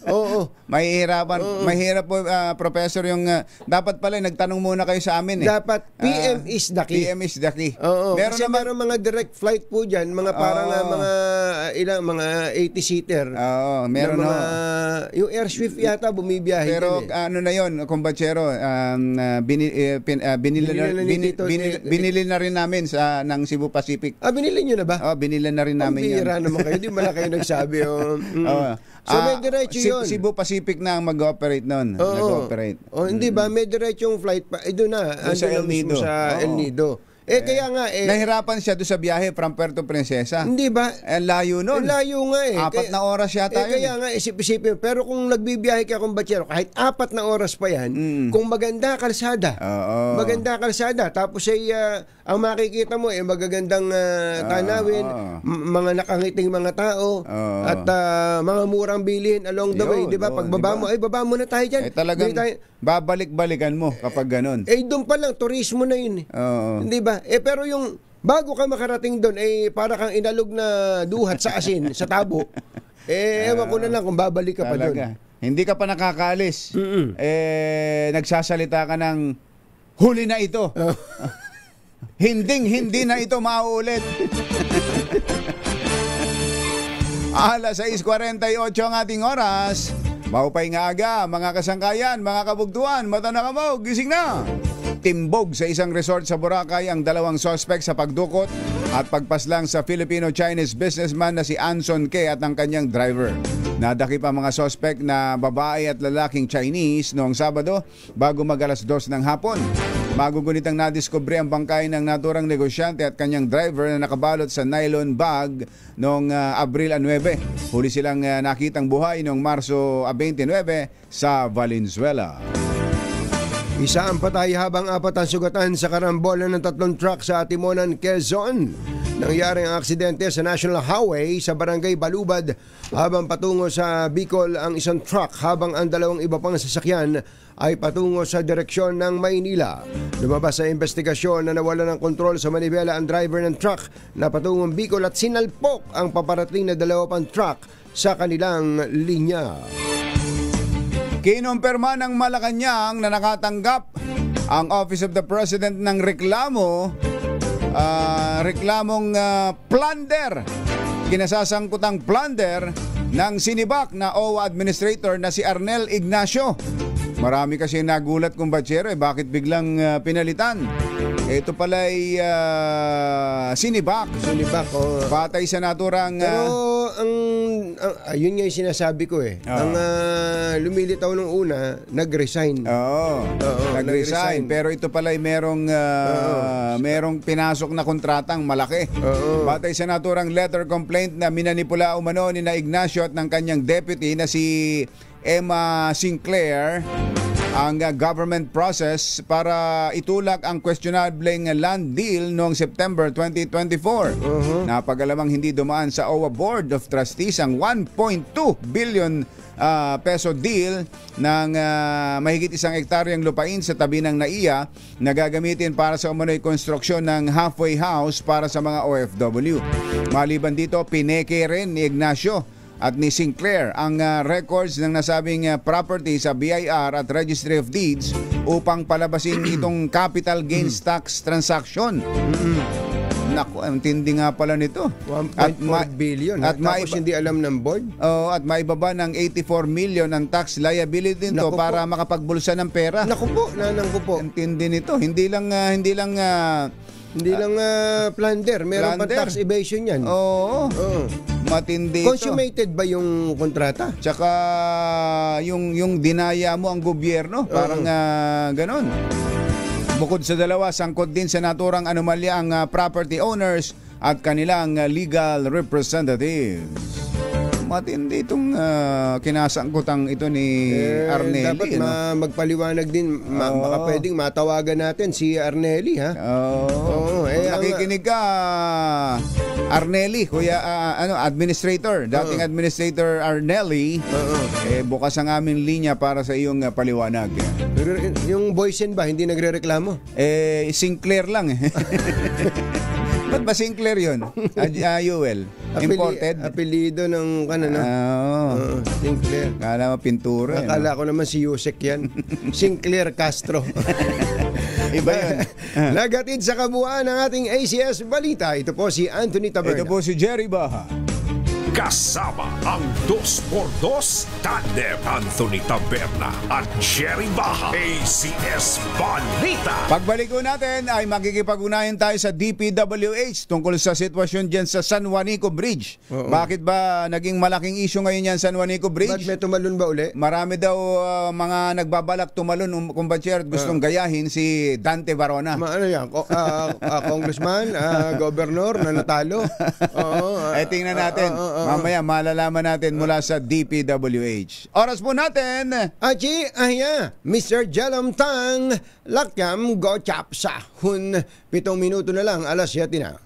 Oo.
Mahirap po, Professor, yung dapat pala nagtanong muna kayo sa amin
Dapat PM is the key.
PM is the key.
Meron mga direct flight po diyan, mga parang mga 80-seater.
Meron
yung Air Swift yata bumibiyahe.
Pero ano na yon, kumbatsero, binili na rin namin ng Cebu Pacific.
Binili niyo na ba?
Binili na rin namin yan.
Bira naman kayo, di ba kayo nagsabi? So may diretso yun.
Cebu Pacific na ang mag-operate nun.
Hindi ba? May diretsong flight pa. Doon na.
Sa El Nido.
Sa El Nido. Kaya nga
nahirapan siya doon sa biyahe from Puerto Princesa.
Hindi ba?
Layo nun.
Layo nga
4 na oras yata yun.
Kaya nga isip-isipin. Pero kung nagbibiyahe ka kumbatsero, kahit 4 na oras pa yan, kung maganda kalsada. Maganda kalsada. Tapos ang makikita mo magagandang tanawin, mga nakangiting mga tao, at mga murang bilhin along the way. Diba? Pagbaba mo, baba mo na tayo dyan.
Talagang babalik-balikan mo kapag ganun.
Doon pa lang, turismo na yun. Hindi ba? Pero yung bago ka makarating doon, para kang inalog na duhat sa asin, sa tabo. Ewan ko na lang kung babalik ka pa doon.
Hindi ka pa nakakaalis. Nagsasalita ka ng huli na ito. Hindi na ito mauulit. Alas 6:48 ang ating oras. Maupay nga aga, mga kasangkayan, mga kabugtuan, mata na kamo, gising na! Timbog sa isang resort sa Boracay ang 2 suspect sa pagdukot at pagpaslang sa Filipino-Chinese businessman na si Anson K at ang kanyang driver. Nadakip ang mga suspect na babae at lalaking Chinese noong Sabado bago mag-alas 2 ng hapon. Magugunitang nadiskubre ang bangkay ng naturang negosyante at kanyang driver na nakabalot sa nylon bag noong Abril 9. Huli silang nakitang buhay noong Marso 29 sa Valenzuela.
Isa ang patay habang 4 ang sugatan sa karambolan ng 3 truck sa Timonan, Quezon. Nangyari ang aksidente sa National Highway sa Barangay Balubad habang patungo sa Bicol ang isang truck habang ang 2 iba pang sasakyan ay patungo sa direksyon ng Maynila. Lumabas sa investigasyon na nawala ng kontrol sa manibela ang driver ng truck na patungong Bicol at sinalpok ang paparating na 2 pang truck sa kanilang linya.
Kinumpirma ng Malacanang na nakatanggap ang Office of the President ng reklamong plunder kinasasangkutang plunder ng sinibak na OWA administrator na si Arnel Ignacio. Marami kasi nagulat kung batsero, bakit biglang pinalitan? Ito pala ay sinibak.
Sinibak, oh.
Patay sa naturang...
Pero yun nga yung sinasabi ko eh. Ang lumilitaw nung una, nag-resign.
Oo, nag-resign. Pero ito pala ay merong pinasok na kontratang malaki. Batay sa naturang letter complaint na minanipula umano ni na Ignacio at ng kanyang deputy na si Emma Sinclair ang government process para itulak ang questionableng land deal noong September 2024. Napagalamang hindi dumaan sa OWA Board of Trustees ang 1.2 billion peso deal ng mahigit 1 hektaryang lupain sa tabi ng NAIA na gagamitin para sa umano'y konstruksyon ng halfway house para sa mga OFW. Maliban dito, pineke rin ni Ignacio at ni Sinclair ang records ng nasabing property sa BIR at Registry of Deeds upang palabasin itong capital gains tax transaction. Naku, ang tindi nga pala nito.
1.4 billion. At tapos hindi alam ng board?
At maibaba ng 84 million ang tax liability nito para makapagbulsa ng pera.
Naku po, nanang ko po.
Ang tindi nito. Hindi lang
plunder, meron pa tax evasion yan.
Oo. Matindi ito.
Consummated ba yung kontrata?
Tsaka yung dinaya mo ang gobyerno, parang ganon. Bukod sa dalawa, sangkot din sa naturang anomalya ang property owners at kanilang legal representatives. Matindi itong kinasangkutang ito ni Arnelli.
Dapat magpaliwanag din. Baka pwedeng matawagan natin si Arnelli, ha?
Nakikinig ka, Arnelli, kuya, administrator, dating administrator Arnelli. Bukas ang aming linya para sa iyong paliwanag.
Pero yung Boysen ba, hindi nagre-reklamo?
Sinclair lang eh. Ba't ba Sinclair yun? Yuel? Imported?
Apelido ng Sinclair.
Kala mo pintura.
Akala ko naman si Yusek yan. Sinclair Castro.
Iba yun.
Nagatid sa kabuuan ng ating ACS Balita. Ito po si Anthony Taberna.
Ito po si Jerry Baha.
Kasama ang 2x2 tandem Anthony Taberna at Jerry Baha. ACS Balita.
Pagbalik ko natin ay makikipag-unayan tayo sa DPWH tungkol sa sitwasyon dyan sa San Juanico Bridge. Bakit ba naging malaking issue ngayon yan San Juanico Bridge?
Ba't may tumalon ba uli?
Marami daw mga nagbabalak tumalon kumbatsyer at gustong gayahin si Dante Barona.
Ano yan? Congressman, governor na natalo?
Tingnan natin. Mamaya malalaman natin mula sa DPWH. Oras po natin.
Aji, Mr. Jelom Tang, Lakyam Gochap sa Hun. 7 minuto na lang, alas 7 na.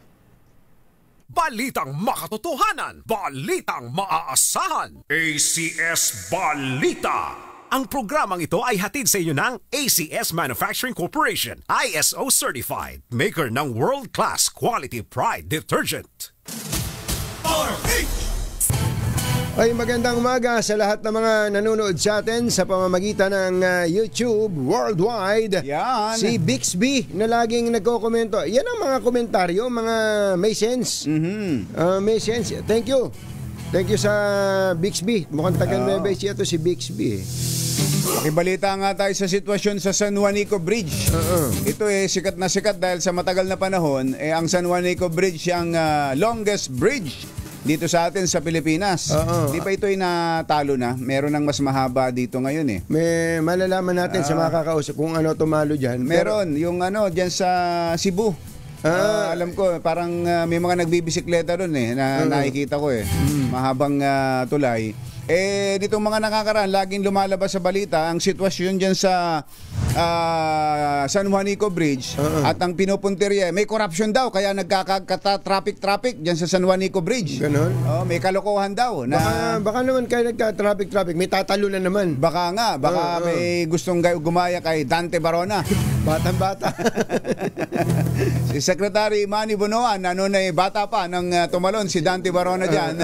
Balitang makatotohanan, balitang maaasahan. ACS Balita. Ang programang ito ay hatid sa inyo ng ACS Manufacturing Corporation, ISO Certified, maker ng world-class quality pride detergent.
Ay magandang umaga sa lahat ng mga nanonood sa atin sa pamamagitan ng YouTube worldwide.
Yan.
Si Bixby na laging nagko-komento. Yan ang mga komentaryo, mga may sense. May sense. Thank you. Thank you sa Bixby. Mukhang taga-Nueva Ecija to si Bixby.
Makibalita nga tayo sa sitwasyon sa San Juanico Bridge. Ito sikat na sikat dahil sa matagal na panahon ang San Juanico Bridge ang longest bridge dito sa atin sa Pilipinas. Di pa ito ay natalo na? Meron ng mas mahaba dito ngayon eh.
May malalaman natin sa mga kakausap kung ano tumalo dyan.
Meron, yung dyan sa Cebu. Alam ko, parang may mga nagbibisikleta doon na nakikita ko mahabang tulay. Nitong mga nakakaraan, laging lumalabas sa balita ang sitwasyon dyan sa San Juanico Bridge at ang pinupuntirya, may corruption daw kaya nagkaka-traffic dyan sa San Juanico Bridge.
Ganon?
May kalokohan daw.
Baka naman kaya nagka-traffic, may tatalo na naman.
Baka nga, may gustong gumaya kay Dante Barona.
Batang-bata.
Si Secretary Manny Bonoan, bata pa nang tumalon si Dante Barona dyan.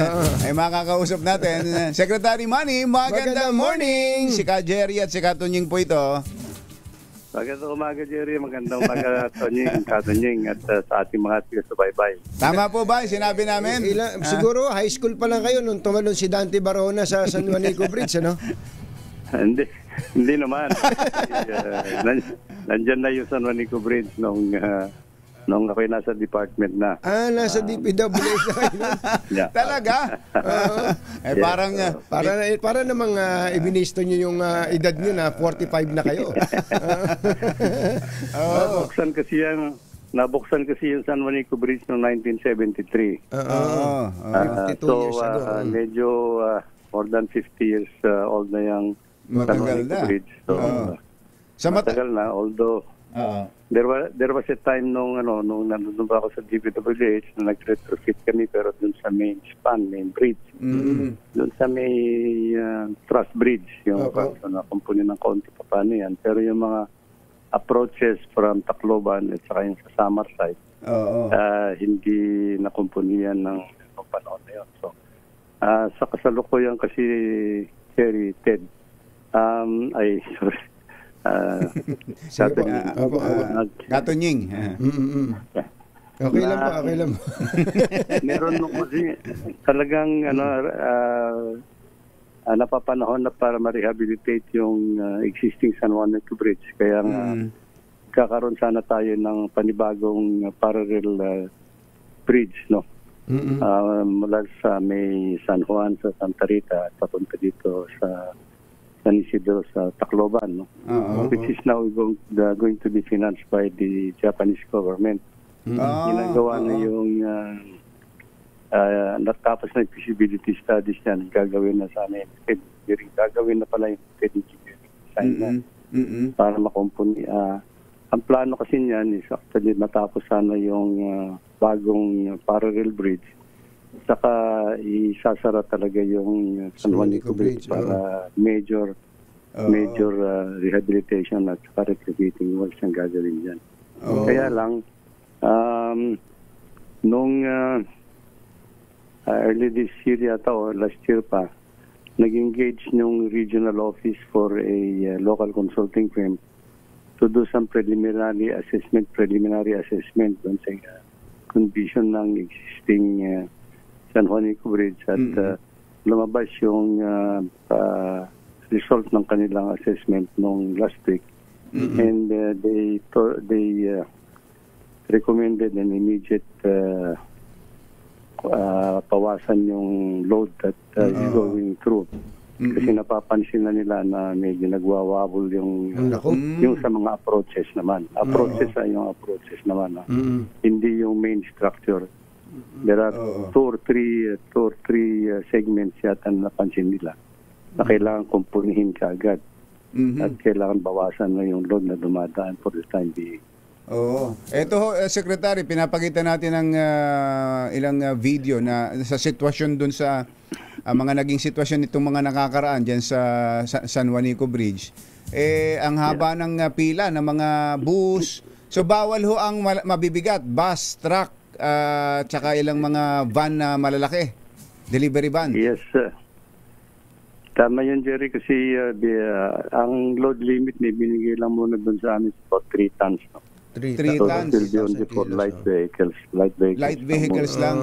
Ay makakausap natin. Secretary Manny, magandang morning! Si Ka Jerry at si Ka Tunying po ito.
Magandang umaga, Jerry. Magandang umaga, Tonying, at sa ating mga taga-subaybay.
Tama po ba? Sinabi namin?
Siguro high school pa lang kayo nung tumalon si Dante Barona sa San Juanico Bridge, ano?
Hindi naman. Nandyan na yung San Juanico Bridge nung ako'y nasa department na.
Nasa DPWH na kayo.
Yeah.
Talaga? Parang...
Para namang ibinisto nyo yung edad nyo na 45 na kayo.
Nabuksan kasi yung San Juanico Bridge noong 1973.
52 years ago.
Medyo more than 50 years old na yung San Juanico Bridge. So, matagal na, although there was a time nung nandun pa ako sa DPWH na nag-retrofit kami pero dun sa main bridge. Dun sa may truss bridge, yung nakumpuni ng konti pa paano yan. Pero yung mga approaches from Tacloban at saka yung sa Samar side, hindi nakumpuni yan ng panahon na yun. So, sa kasalukuyan kasi, Cherry, Ted,
Katunying.
Okay lang po.
Meron mo kasi talagang napapanahon na para ma-rehabilitate yung existing San Juanico Bridge. Kaya kakaroon sana tayo ng panibagong parallel bridge, no? Mula sa may San Juan sa Santa Rita at papunta dito sa San Isidro sa Tacloban, no? Which is now going to be financed by the Japanese government. Ginagawa na yung natapos na yung feasibility studies yan, gagawin na sana yung gagawin na pala yung engineering design na para makumpuni. Ang plano kasi niyan is actually matapos sana yung bagong parallel bridge, saka isasara talaga yung San Juanico Bridge para major rehabilitation at saka retrofitting works ang gagawin dyan. Kaya lang, nung early this year yata o last year pa, nag-engage yung regional office for a local consulting firm to do some preliminary assessment dun sa condition ng existing San Juanico Bridge at lumabas yung result ng kanilang assessment nung last week. And they recommended an immediate pawasan yung load that is going through. Kasi napapansin na nila na medyo nagwawabol yung sa mga approaches naman. Approaches naman. Hindi yung main structure. There are two or three segments yata na napansin nila na kailangan kumpunihin kaagad at kailangan bawasan na yung load na dumadaan for the time being.
Ito ho, Secretary, pinapakita natin ng ilang video na sa sitwasyon dun sa mga naging sitwasyon nitong mga nakakaraan dyan sa San Juanico Bridge. Ang haba ng pila ng mga bus. So bawal ho ang mabibigat, bus, truck, tsaka ilang mga van na malalaki. Delivery van.
Yes, sir. Tama yun, Jerry, kasi ang load limit may binigay lang muna dun sa amin about 3 tons. No?
3 tons.
So still only for light vehicles.
Light vehicles lang.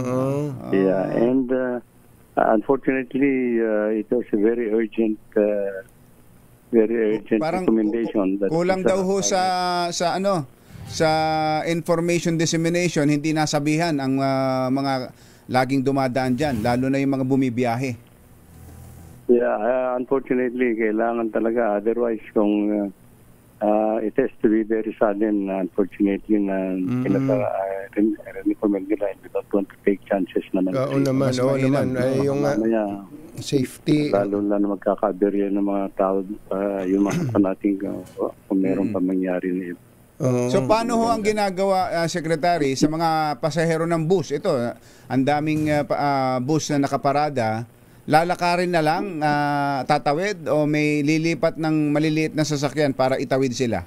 Yeah, and unfortunately, it was a very urgent recommendation. That
kulang daw ho sa information dissemination, hindi nasabihan ang mga laging dumadaan dyan, lalo na yung mga bumibiyahe.
Yeah, unfortunately, kailangan talaga. Otherwise, kung it has to be very sudden, unfortunately, na recommend nila, we don't want to take chances naman.
Oo naman. Yung safety.
Lalo na magkakaberya ng mga tao, yung mga natin kung meron pa mangyari na yun.
So paano ho ang ginagawa, Secretary, sa mga pasahero ng bus? Ito, ang daming bus na nakaparada. Lalakarin na lang, tatawid, o may lilipat ng maliliit na sasakyan para itawid sila?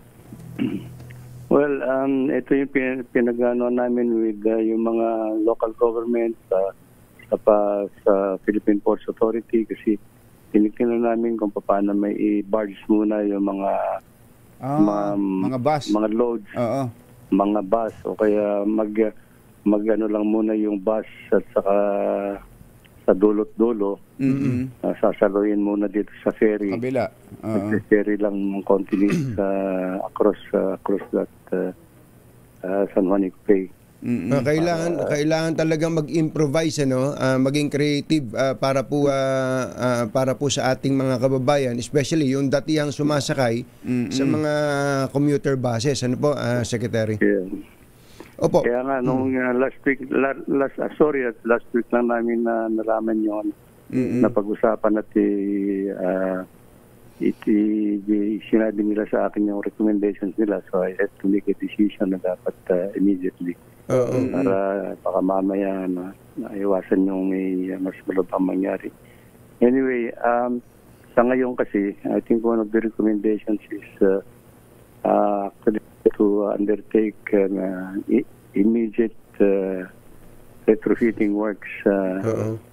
Well, ito yung pinag-ano namin with yung mga local government sa Philippine Ports Authority kasi tinitingnan namin kung paano may i-barge muna yung mga
mga bus.
Mga loads.
Oo.
Mga bus o kaya mag-ano lang muna yung bus at saka sa dulot-dulo. Sasaluhin muna dito sa ferry.
Kabila.
Ferry lang continuous across that San Juanico Bay.
Kailangan talagang mag-improvise, maging creative para po sa ating mga kababayan, especially yung datihang sumasakay sa mga commuter buses, Secretary?
Yeah.
Opo.
Kaya nga nung last week lang namin nalaman yon na pag-usapan at sinabi nila sa akin yung recommendations nila, so I had to make a decision na dapat immediately. Para baka mamaya naiwasan yung may mas malubhang mangyari. Anyway, sa ngayon kasi, I think one of the recommendations is to undertake immediate retrofitting works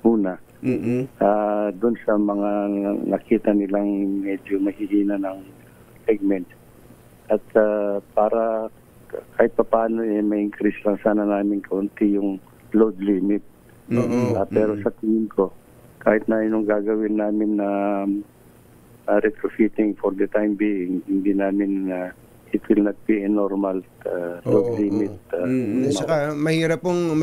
muna. Doon sa mga nakita nilang medyo mahihina ng segment. At para kahit pa paano may increase lang sana namin kaunti yung load limit. Pero sa tingin ko, kahit na yung gagawin namin na retrofitting for the time being, hindi namin it will not be a normal load limit.
Saka mahirap pong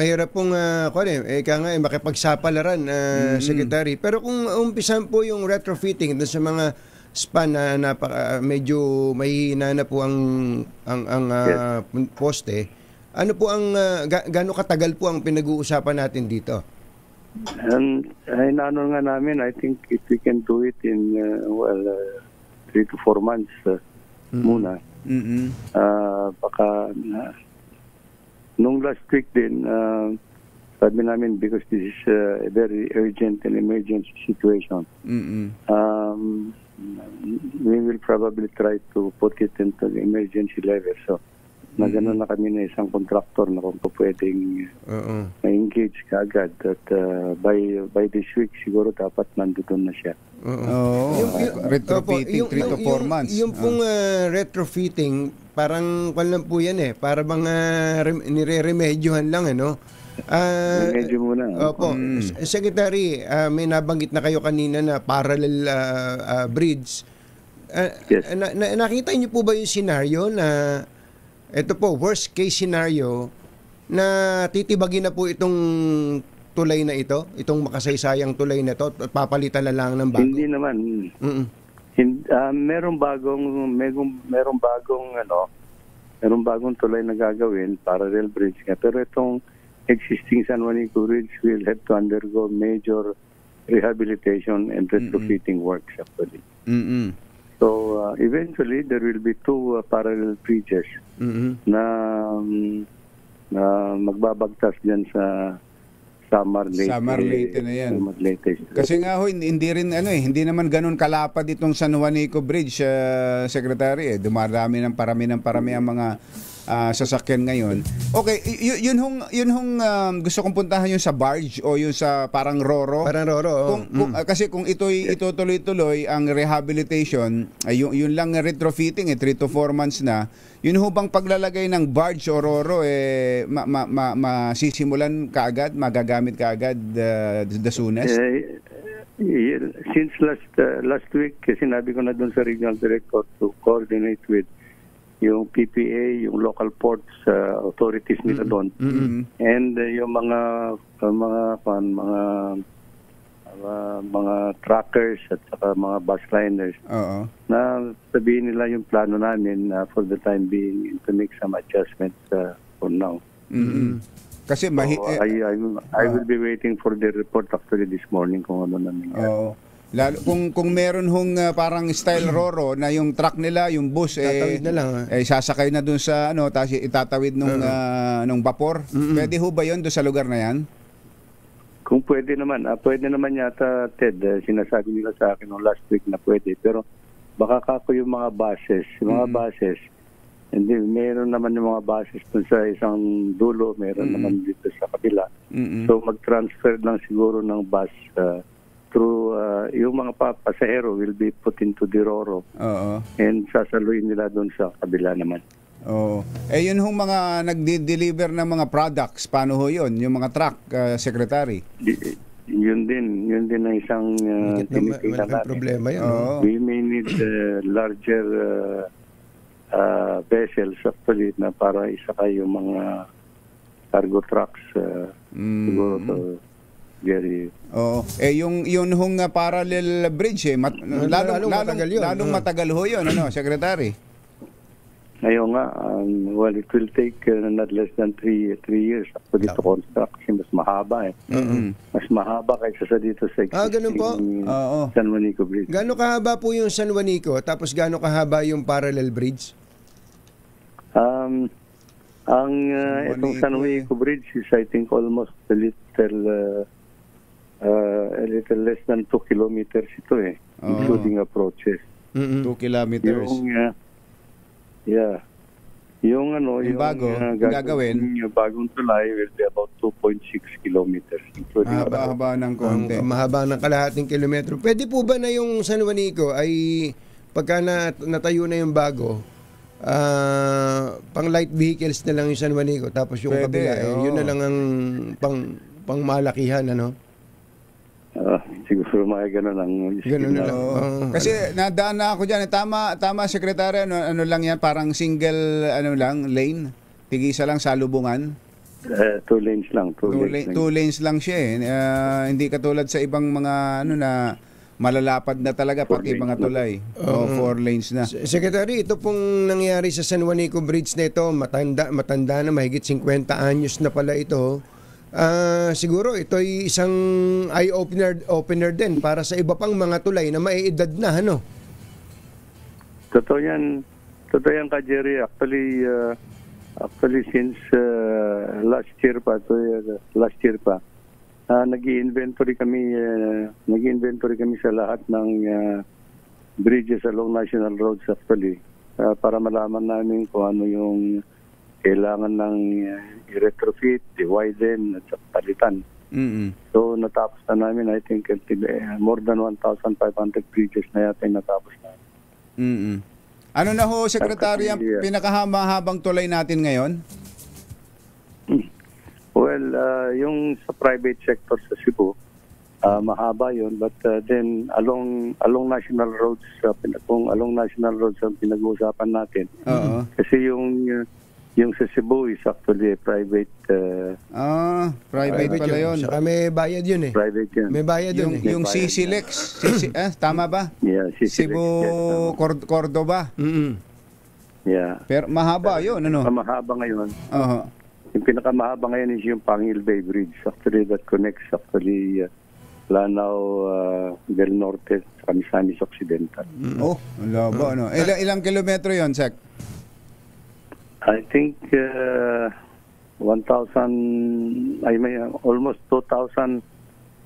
makipagsapalaran, Secretary. Pero kung umpisan po yung retrofitting doon sa mga span na medyo mahihina na po ang poste, ano po ang gaano katagal po ang pinag-uusapan natin dito?
Inaano nga namin, I think if we can do it in 3 to 4 months muna. Baka nung last week din sabi namin, because this is a very urgent and emergency situation, we will probably try to put it into the emergency level. So, nagano na kami na isang contractor na kung pwedeng ma-engage kaagad. At by this week, siguro dapat nandoon na siya.
Retrofitting 3 to 4 months.
Yung pong retrofitting, parang lang po yan para bang nire-remedyohan lang,
medyo muna.
Opo. Secretary, may nabanggit na kayo kanina na parallel bridge.
Yes.
Nakita niyo po ba yung scenario na ito po, worst case scenario na titibagin na po itong tulay na ito, itong makasaysayang tulay na ito, at papalitan na lang ng bago?
Hindi naman. Merong bagong tulay na gagawin, parallel bridge nga. Pero itong existing San Juanico Bridge will have to undergo major rehabilitation and retrofitting works actually. So eventually there will be 2 parallel bridges na magbabagtas diyan sa Samar
Leyte na yan. Kasi nga hindi rin hindi naman ganun kalapad itong San Juanico Bridge, Secretary. Dumarami ng parami ang mga sasakyan ngayon. Okay, yun hong gusto kong puntahan yung sa barge o yung sa parang roro. Kasi kung itutuloy-tuloy ang rehabilitation, yun lang retrofitting 3 to 4 months na. Yun ho bang paglalagay ng barge o roro masisimulan kaagad, magagamit kaagad the soonest?
Since last week, sinabi ko na doon sa regional director to coordinate with yung PPA, yung local ports authorities nila doon, and yung mga trackers at saka mga bus liners, na sabihin nila yung plano namin for the time being to make some adjustments for now.
Kasi
I will be waiting for the report actually this morning kung ano namin.
Lalo kung meron hong parang style roro na yung truck nila, yung bus
tatawid na lang,
sasakay na dun sa tapos itatawid nung vapor. Pwede ho ba yun doon sa lugar na yan?
Kung pwede naman, yata, Ted, sinasabi nila sa akin nung last week na pwede, pero baka kako yung mga buses, hindi, meron naman yung mga buses dun sa isang dulo, meron naman dito sa kabila. So mag-transfer lang siguro ng bus through yung mga pasahero will be put into the Roro.
Oo.
And sasaluin nila doon sa kabila naman.
Oo. Yun hong mga nagde-deliver ng mga products, paano ho yun? Yung mga truck, Secretary?
Yun din ang isang tinitingnan natin.
Problema yun.
We may need larger vessels actually na para isakay yung mga cargo trucks siguro to Jerry.
Oo. Yung hong parallel bridge lalong matagal ho yun, Secretary?
Ngayon nga, it will take not less than 3 years actually to construct kasi mas mahaba Mas mahaba kaysa sa dito sa
ganun po?
San Juanico Bridge.
Gaano kahaba po yung San Juanico tapos gaano kahaba yung parallel bridge?
Itong San Juanico Bridge is I think almost a little less than 2 kilometers ito including approaches.
2 kilometers.
Yung
gagawin,
yung bagong tulay will be about 2.6 kilometers.
Mahaba ng konti.
Mahaba ng kalahating kilometro. Pwede po ba na yung San Juanico ay pagka natayo na yung bago, pang light vehicles na lang yung San Juanico tapos yung kabila, yun na lang ang pang malakihan,
siguro mga ganun ang
ganun na lang.
Kasi nadaan na ako dyan. Tama, Secretary, ano lang yan, parang single lane, tigisa lang salubungan.
2 lanes lang. 2
lanes lang siya hindi katulad sa ibang mga na malalapad na talaga pati mga tulay. 4 lanes na.
Secretary, ito pong nangyari sa San Juanico Bridge na ito, matanda na, mahigit 50 anyos na pala ito. Siguro ito ay isang eye-opener din para sa iba pang mga tulay na maiedad na,
Totoo yan ka, Jerry. Actually since last year pa, nag-inventory kami sa lahat ng bridges along national roads actually para malaman namin kung ano yung kailangan ng i-retrofit, i-widen at palitan. So natapos na namin, I think more than 1,500 bridges na yata yung natapos na.
Ano na ho, Secretary, ang pinakahabang tulay natin ngayon?
Well, yung sa private sector sa Cebu, mahaba yun, but then along national roads, kung along national roads ang pinag-uusapan natin. Kasi yung sa Cebu is actually a private.
Private pala yun.
Saka may bayad yun
Private yun.
May bayad yun
Yung CCLEX. Tama ba?
Yeah,
Cebu, Cordoba.
Yeah.
Pero mahaba yun,
Mahaba ngayon. Yung pinakamahaba ngayon is yung Pangil Bay Bridge. Actually, that connects Lanao, Del Norte, sa Misamis Occidental.
Labo, Ilang kilometro yun, Sec?
I think 1,000, almost 2,000,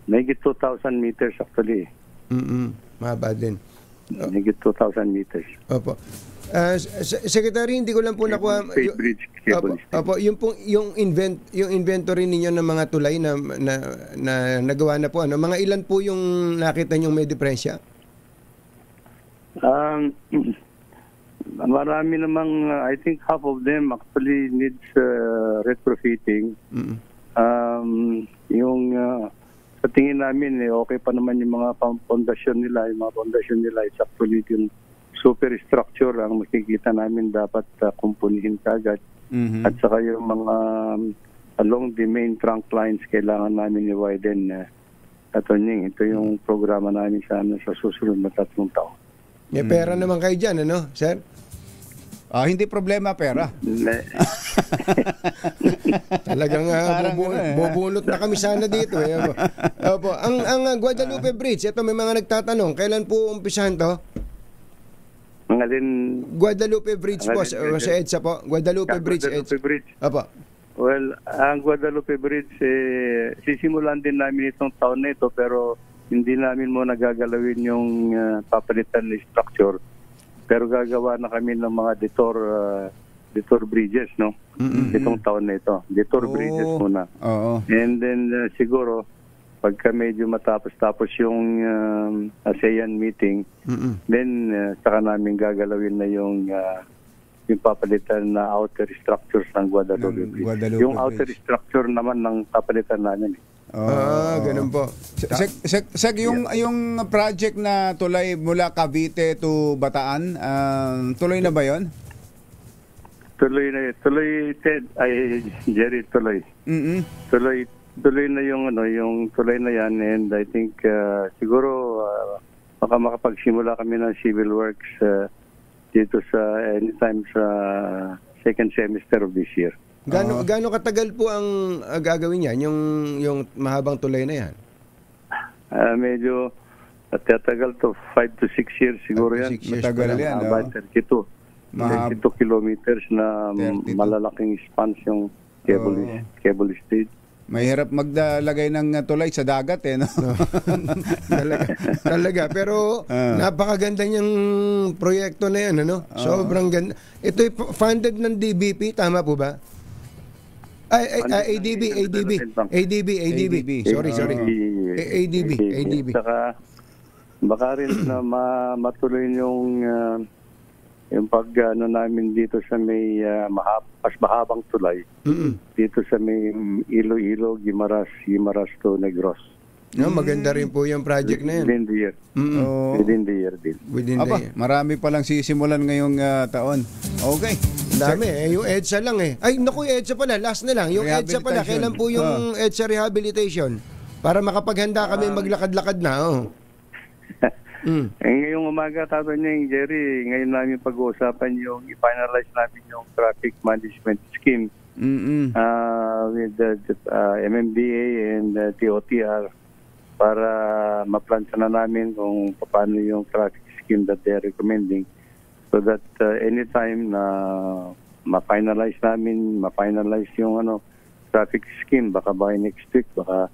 mayigit 2,000 meters actually.
Mahaba din.
Mayigit 2,000 meters.
Opo. Secretary, hindi ko lang po nakuha yung inventory ninyo ng mga tulay na nagawa na po, mga ilan po yung nakita niyong may diferensya?
Marami namang, I think half of them actually needs retrofitting. Sa tingin namin, okay pa naman yung mga pundasyon nila. Yung mga pundasyon nila is actually yung superstructure ang makikita namin dapat kumpunihin kagad. At saka yung mga along the main trunk lines kailangan namin i-widen. Ito yung programa namin sa susunod na 3 taon.
May pera naman kayo dyan, sir?
Hindi problema pera.
Talagang bubunot na kami sana dito. Opo. Ang Guadalupe Bridge, ito may mga nagtatanong, kailan po umpisahan to? Guadalupe Bridge po, sa EDSA po. Guadalupe Bridge. Opo.
Well, ang Guadalupe Bridge, sisimulan din namin itong taon na ito, pero hindi namin muna gagalawin yung papalitan na structure. Pero gagawa na kami ng mga detour bridges, itong taon na ito. Detour bridges muna. And then siguro, pagka medyo matapos yung ASEAN meeting, then saka namin gagalawin na yung papalitan na outer structures ng Guadalupe Bridge. Yung outer structure naman ng papalitan namin.
Ganun po.
Yung project na tulay mula Cavite to Bataan, tuloy na ba yon?
Tuloy na Ted, Jerry, tuloy. Tuloy na yung tulay na yan, and I think siguro baka makapagsimula kami ng civil works dito sa anytime sa second semester of this year.
Gaano katagal po ang gagawin yan, yung mahabang tulay na yan?
Medyo tatagal to 5 to 6 years siguro yan.
Matagal yan.
About 32 kilometers na malalaking spans yung cable stage.
Mahirap maglalagay ng tulay sa dagat no?
Talaga. Pero napakaganda niyang proyekto na yan, ano? Sobrang ganda. Ito'y funded ng DBP, tama po ba? ADB. Sorry. ADB.
Saka baka rin na matuloy yung namin dito sa may mas mahabang tulay. Dito sa may Iloilo, Guimaras to Negros.
Maganda rin po yung project na yan.
Within the year. Within the year din.
Marami palang sisimulan ngayong taon. Okay.
Dami yung EDSA lang Ay, naku, EDSA pala. Last na lang. Yung EDSA pala, kailan po yung EDSA rehabilitation? Para makapaghanda kami maglakad-lakad na.
Ngayong umaga, tatanungin Jerry, ngayon namin pag-uusapan yung i-finalize namin yung traffic management scheme with the MMDA and TOTR para ma-plan na namin kung paano yung traffic scheme that they're recommending, so that anytime na ma-finalize yung traffic scheme, baka by next week, baka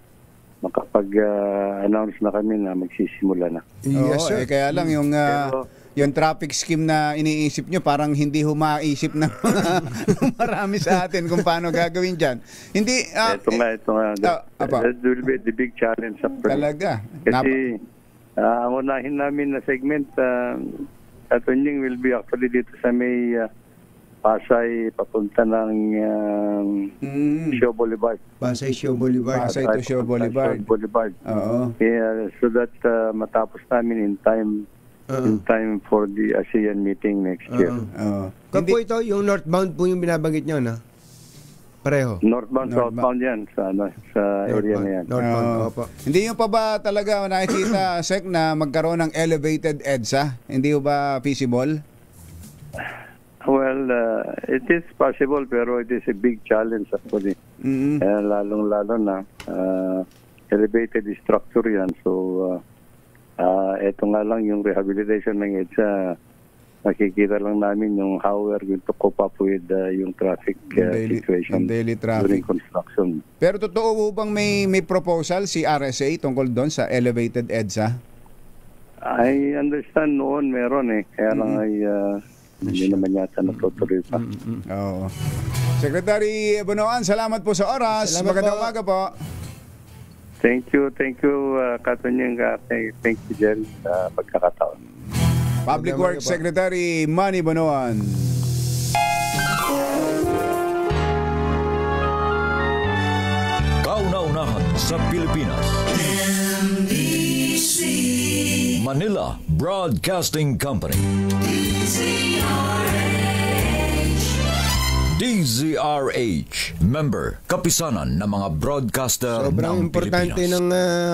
makapag-announce na kami na magsisimula na.
Yes, sir. Kaya lang yung traffic scheme na iniisip nyo, parang hindi humaisip na marami sa atin kung paano gagawin dyan. Hindi,
ito nga. That will be the big challenge.
Talaga.
Kasi ang unahin namin na segment, Katunying will be actually dito sa may Pasay papunta ng Show Boulevard.
Pasay to Show Boulevard.
Oo.
So that matapos namin in time for the ASEAN meeting next year.
Po ito, yung northbound po yung binabanggit nyo, na? Pareho.
Northbound, southbound yan sa area na yan.
Northbound,
Hindi nyo pa ba talaga nakikita, Sec, na magkaroon ng elevated EDSA? Hindi ba feasible?
Well, it is possible, pero it is a big challenge actually. Lalong-lalo na elevated structure yan. So, ito nga lang yung rehabilitation ng EDSA. Nakikita lang namin yung how we are going to cope up with yung traffic situation
daily traffic
during construction.
Pero totoo bang may proposal si RSA tungkol doon sa elevated EDSA?
I understand noon meron Kaya lang ay hindi naman yata natutuloy pa.
Oo. Secretary Bunoan, salamat po sa oras. Magandang umaga po.
Thank you, Katunyang. Thank you, Jerry, sa pagkakataon.
Public Works Secretary Manny Bunoan.
Kauna-unahan sa Pilipinas. NBC Manila Broadcasting Company. DZRH, member, kapisanan ng mga broadcaster
sobrang
ng
importante
Pilipinas.
ng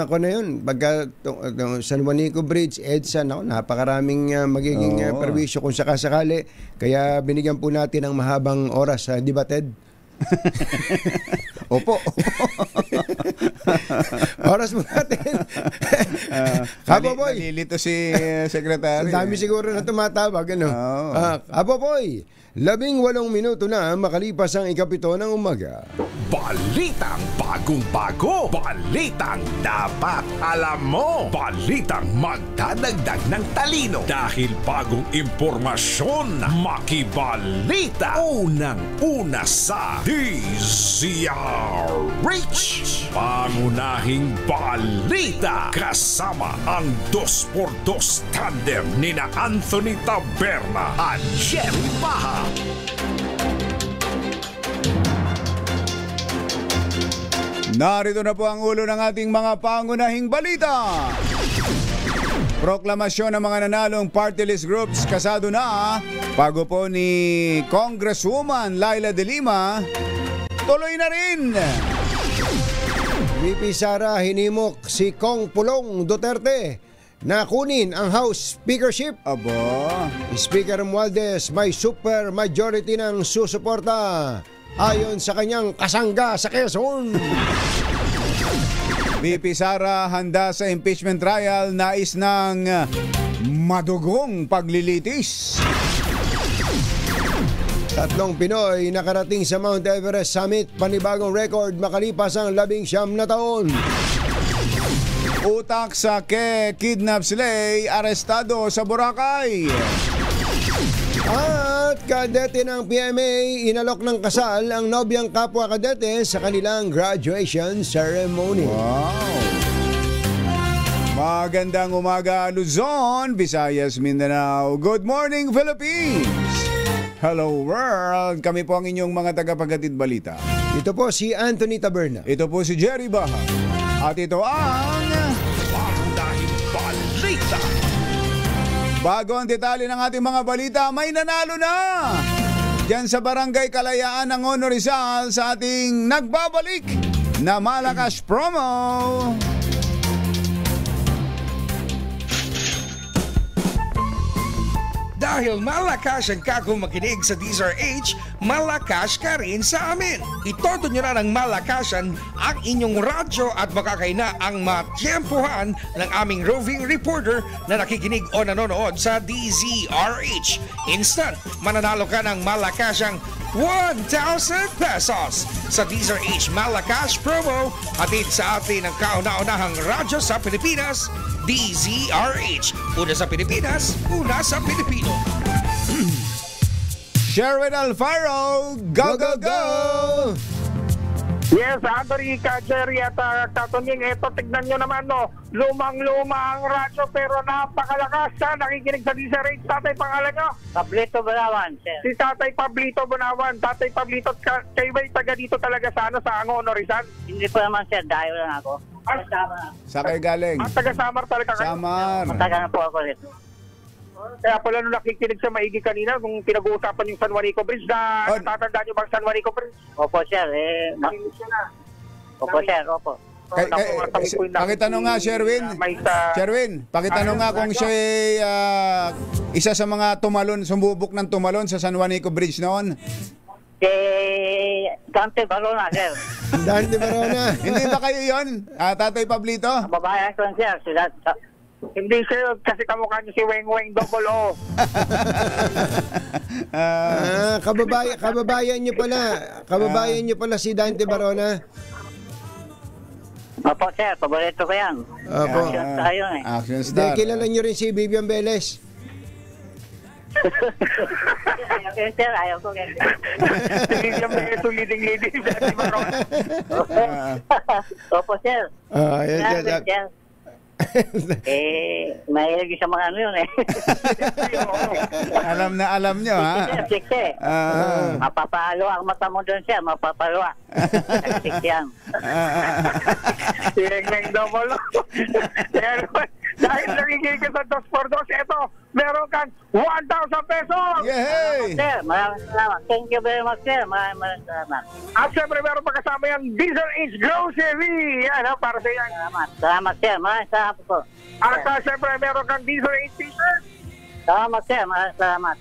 ako na yun. Pagka San Juanico Bridge, EDSA, napakaraming magiging perwisyo kung sakasakali. Kaya binigyan po natin ng mahabang oras, di ba, Ted?
Opo.
Oras mo natin. Kapoboy.
Nalilito si Secretary.
Dami siguro na tumatawag. Kapoboy, 18 minuto na makalipas ang 7 ng umaga.
Balitang bagong-bago. Balitang dapat alam mo. Balitang magdadagdag ng talino. Dahil bagong impormasyon, makibalita. Unang-una sa DZRH. Pangunahing balita. Kasama ang 2x2 tandem nina Anthony Taberna at Jerry Baha.
Narito na po ang ulo ng ating mga pangunahing balita. Proklamasyon ng mga nanalong party list groups kasado na. Pago po ni Congresswoman Laila De Lima, tuloy na rin.
VP Sara hinimok si Kong Pulong Duterte na kunin ang House Speakership.
Aba,
Speaker Romualdez may super majority ng susuporta ayon sa kanyang kasangga sa Quezon.
VP Sara handa sa impeachment trial, nais ng madugong paglilitis.
3 Pinoy nakarating sa Mount Everest Summit, panibagong record makalipas ang 19 na taon.
Utak sa kidnap slay, arestado sa Boracay.
At kadete ng PMA, inalok ng kasal ang nobyang kapwa kadete sa kanilang graduation ceremony.
Wow! Magandang umaga Luzon, Visayas, Mindanao. Good morning Philippines! Hello world! Kami po ang inyong mga tagapaghatid balita.
Ito po si Anthony Taberna.
Ito po si Jerry Baha. At ito ang
Pangunahing balita.
bago ang detalye ng ating mga balita, may nanalo na! Diyan sa Barangay Kalayaan ng Honor Rizal sa ating nagbabalik na Malakas Promo.
Dahil malakas ang kako makinig sa DZRH, malakas ka rin sa amin. Itodo nyo na ng malakasan ang inyong radyo at makakaina ang matyempohan ng aming roving reporter na nakikinig o nanonood sa DZRH. Instant, mananalo ka ng malakasang 1,000 pesos sa DZRH Malakas Promo, hatid sa atin ang kauna-unahang radyo sa Pilipinas, DZRH. Una sa Pilipinas, una sa Pilipino.
Sherwin Alfaro, go, go, go!
Yes, Anthony, Jerry at Tatoning, eto tignan nyo naman, no, lumang-luma ang radyo pero napakalakas siya. Nakikinig sa DZRH. Tatay, pangalan nyo?
Pablito Bunawan, sir.
Si Tatay Pablito Bunawan. Tatay Pablito, kayo ba'y taga dito talaga sa Angono, Rizal?
Hindi ko naman, sir, dahil lang ako.
Sa kayo galing?
Taga Samar talaga kayo?
Samar.
Matagal na po ako rito.
Kaya pala nung nakikinig sa maigi kanina kung pinag-uusapan yung San Juanico Bridge, natatandaan nyo bang San Juanico Bridge?
Opo, sir. Opo, sir. Opo.
Pakitanong nga, Sherwin. Sherwin, pakitanong nga kung siya isa sa mga sumubok ng tumalon sa San Juanico Bridge noon.
Dante Barona, sir.
Dante Barona.
Hindi ba kayo yun, Tatay Pablito?
Babayan ko, sir.
Hindi, sir, kasi kamukha niyo si Weng Double O.
Kababayan niyo pala. Kababayan niyo pala si Dante Barona.
Opo, sir. Paborito ko yan.
Opo.
Action star yun eh.
Action star.
Kilala niyo rin si Vivian Velez.
Okay, sir. Ayaw ko.
Si Vivian Velez, leading si Barona.
Opo, sir.
Yes.
Mahilig sa mga ano yun eh.
alam nyo, ha?
Sikse. Mapapaluwa ang mata mo doon, siya. Mapapaluwa. Sikse yan.
Weng Double O. Dahil nakikinig ka sa 2x2, eto, meron kang 1,000 pesos!
Yay!
Sir, maraming salamat. Thank you very much, sir. Maraming salamat.
At syempre, meron pa kasama yung DZRH Grocery. Yan, para sa yan.
Salamat, sir. Maraming salamat po.
At syempre, meron kang DZRH t-shirt.
Salamat, sir. Maraming salamat.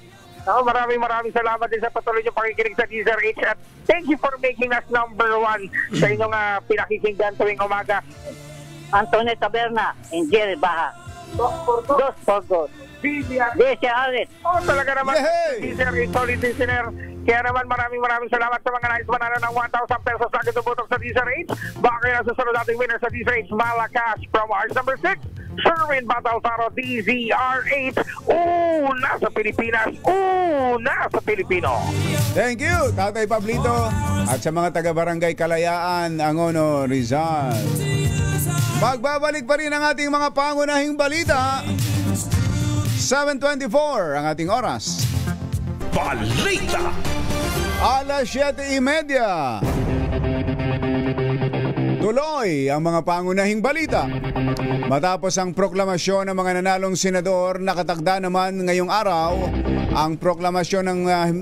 Maraming salamat din sa patuloy nyo pakikinig sa DZRH. At thank you for making us number 1 sa inyong pinakikinggan tuwing umaga.
Anthony Taberna and Jerry Baha. Dos por dos. Alit.
Oh, talaga naman.
Yay!
Solid listener. Kaya naman maraming salamat sa mga nais manalo ng 1,000 pesos sa akin tumutok sa DZRH. Baka kayo sa sunod nating winner sa DZRH Malacash from ours number 6. Sherwin Batalfaro DZRH. Una sa Pilipinas. Una sa Pilipino.
Thank you, Tatay Pablito. At sa mga taga-barangay Kalayaan, Angono, Rizal. Magbabalik pa rin ang ating mga pangunahing balita. 7:24 ang ating oras.
Balita!
Alas 7:30. Tuloy ang mga pangunahing balita. Matapos ang proklamasyon ng mga nanalong senador, nakatagda naman ngayong araw ang proklamasyon ng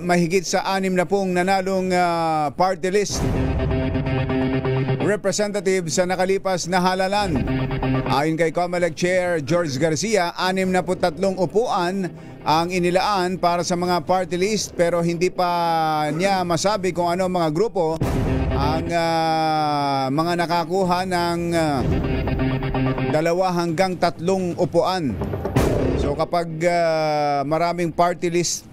mahigit sa 60 nanalong party list representative sa nakalipas na halalan. Ayon kay COMELEC Chair George Garcia, 63 upuan ang inilaan para sa mga party list, pero hindi pa niya masabi kung ano mga grupo ang mga nakakuha ng 2 hanggang 3 upuan. So kapag maraming party list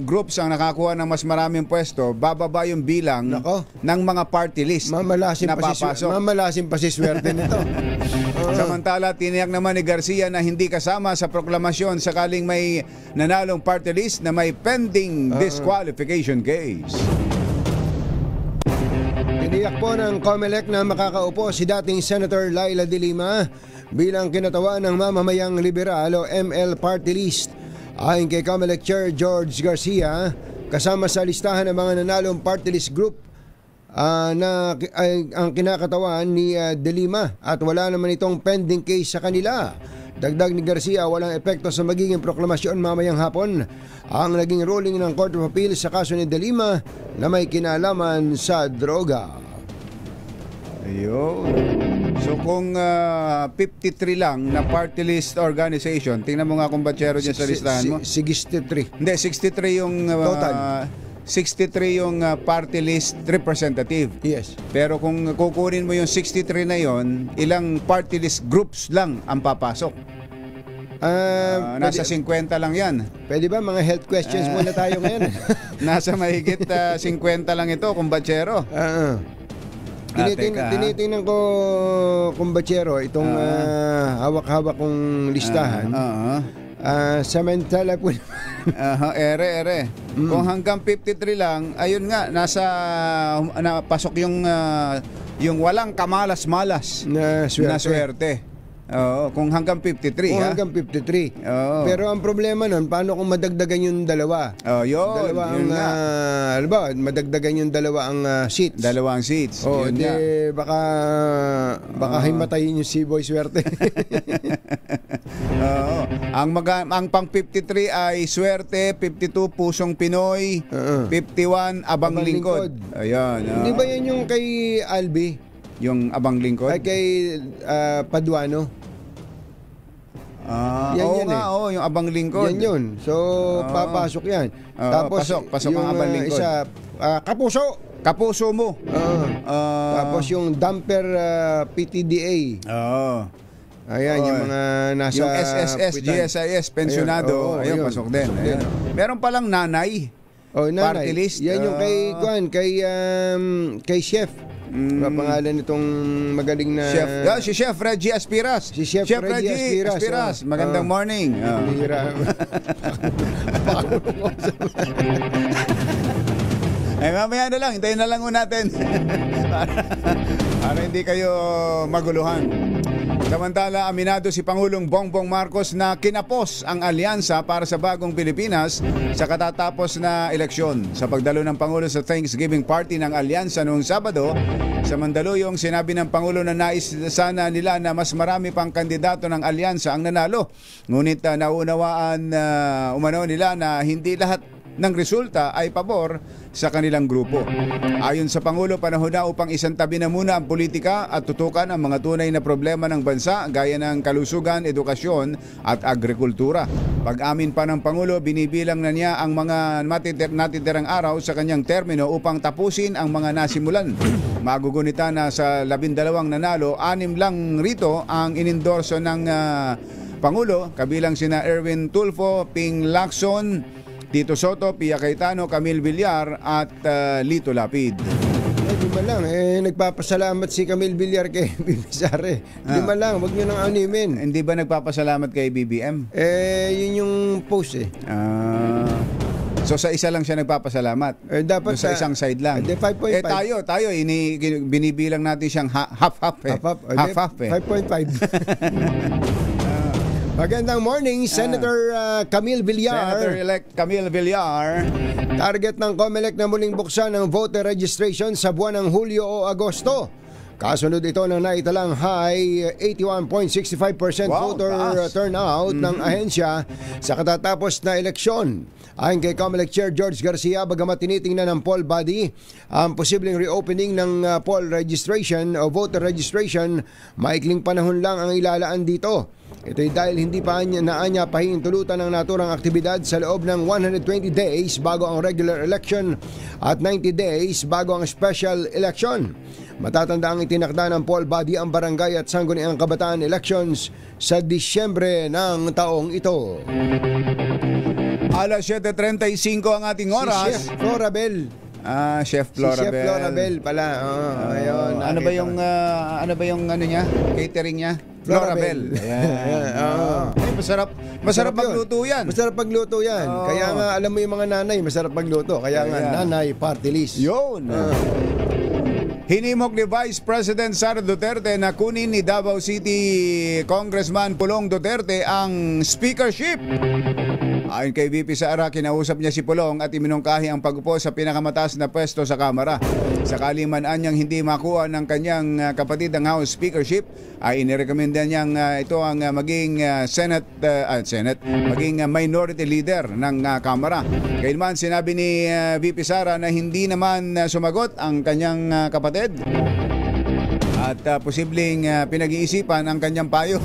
groups ang nakakuha ng mas maraming pwesto, bababa yung bilang ng mga party list na papasok.
Mamalasin pa si swerte nito.
Samantala, tiniyak naman ni Garcia na hindi kasama sa proklamasyon sakaling may nanalong party list na may pending disqualification case.
Tiniyak po ng COMELEC na makakaupo si dating Senator Laila de Lima bilang kinatawan ng mamamayang liberal o ML party list. Ayon kay COMELEC Chair George Garcia, kasama sa listahan ng mga nanalong party list group na ang kinakatawan ni de Lima at wala naman itong pending case sa kanila. Dagdag ni Garcia, walang epekto sa magiging proklamasyon mamayang hapon ang naging ruling ng Court of Appeal sa kaso ni de Lima na may kinalaman sa droga.
Ayun. So kung 53 lang na party list organization, tingnan mo nga kung batsero dyan sa listahan mo.
63.
Hindi, 63 yung
total.
63 yung party list representative.
Yes.
Pero kung kukunin mo yung 63 na yon, ilang party list groups lang ang papasok. Nasa 50 lang yan.
Pwede ba mga health questions muna tayo ngayon?
Nasa mahigit 50 lang ito kung batsero.
Tinitingnan ko kumbachero itong hawak-hawak kong listahan. Samantala po
ere. Kung hanggang 53 lang, ayun nga, napasok yung walang kamalas-malas
na swerte.
Oo, kung hanggang 53.
Kung hanggang 53. Pero ang problema nun, paano kung madagdagan yung dalawa?
Yun.
Dalawa ang, madagdagan yung dalawa ang seats.
Dalawang seats.
Hindi, baka himatayin yung si Boy Swerte.
Ang pang 53 ay Swerte, 52 Pusong Pinoy, 51 Abang Lingkod. Ayan.
Di ba yan yung kay Albi?
Yung Abang Lingkod?
Ay kay Paduano.
Yan yung Abang Lingkod.
Yan yun. So, papasok yan. Tapos,
pasok ang Abang Lingkod.
Isa, Kapuso.
Kapuso mo.
Tapos yung Damper PTDA. Ayan, yung mga nasa...
Yung SSS, GSIS, pensionado. Ayun, pasok din. Meron palang nanay.
Nanay.
Party list.
Yan yung kay Chef. Pangalan nitong magaling na
Chef. Si Chef Reggie Aspiras.
Si Chef Reggie Aspiras.
Magandang morning. Mamaya na lang, hintayin na lang natin. Para hindi kayo maguluhan. Samantala, aminado si Pangulong Bongbong Marcos na kinapos ang alyansa para sa bagong Pilipinas sa katatapos na eleksyon. Sa pagdalo ng Pangulo sa Thanksgiving Party ng alyansa noong Sabado, sa Mandaluyong, sinabi ng Pangulo na nais sana nila na mas marami pang kandidato ng alyansa ang nanalo. Ngunit naunawaan umano nila na hindi lahat ng resulta ay pabor sa kanilang grupo. Ayon sa Pangulo, panahon na upang isantabi na muna ang politika at tutukan ang mga tunay na problema ng bansa gaya ng kalusugan, edukasyon at agrikultura. Pag-amin pa ng Pangulo, binibilang na niya ang mga natitirang araw sa kanyang termino upang tapusin ang mga nasimulan. Magugunita na sa 12 nanalo, 6 lang rito ang inendorso ng Pangulo, kabilang sina Erwin Tulfo, Ping Lacson, Tito Soto, Pia Cayetano, Camille Villar at Lito Lapid.
Di man lang, nagpapasalamat si Camille Villar kay Bibi Sara. Di man lang, wag nyo nang animin.
Hindi ba nagpapasalamat kay BBM?
Yun yung post
So sa isa lang siya nagpapasalamat.
Dapat
sa isang side lang.
5.5.
Tayo binibilang natin siyang half-half eh. Half-half eh.
5.5. Magandang morning, Senator Camille Villar.
Senator-elect Camille Villar.
Target ng COMELEC na muling buksan ng voter registration sa buwan ng Hulyo o Agosto. Kasunod ito ng naitalang high 81.65% voter turnout ng ahensya sa katatapos na eleksyon. Ayon kay COMELEC Chair George Garcia, bagamat tinitingnan ng poll body ang posibleng reopening ng poll registration o voter registration, maikling panahon lang ang ilalaan dito. Ito'y dahil hindi pa naanya pahihintulutan ng naturang aktibidad sa loob ng 120 days bago ang regular election at 90 days bago ang special election. Matatanda ang itinakda ng poll body ang barangay at sangguniang kabataan elections sa Disyembre ng taong ito.
Alas 7:35 ang ating oras.
Si Chef Florabel.
Chef Florabel.
Si Chef Florabel pala. Ayun.
Ano ba yung ano niya? Catering niya? Florabel. Masarap magluto yan.
Masarap magluto yan. Kaya nga alam mo yung mga nanay, masarap magluto. Kaya nga nanay party list.
Yun. Hinimok ni Vice President Sara Duterte na kunin ni Davao City Congressman Pulong Duterte ang speakership. Ayon kay VP Sara, kinausap niya si Pulong at iminungkahi ang pag-upo sa pinakamataas na pwesto sa Kamara. Sakali man anyang hindi makuha ng kanyang kapatid ang House Speakership, ay inirekomenda niyang ito ang maging maging minority leader ng Kamara. Kailanman sinabi ni VP Sara na hindi naman sumagot ang kanyang kapatid at posibleng pinag-iisipan ang kanyang payo.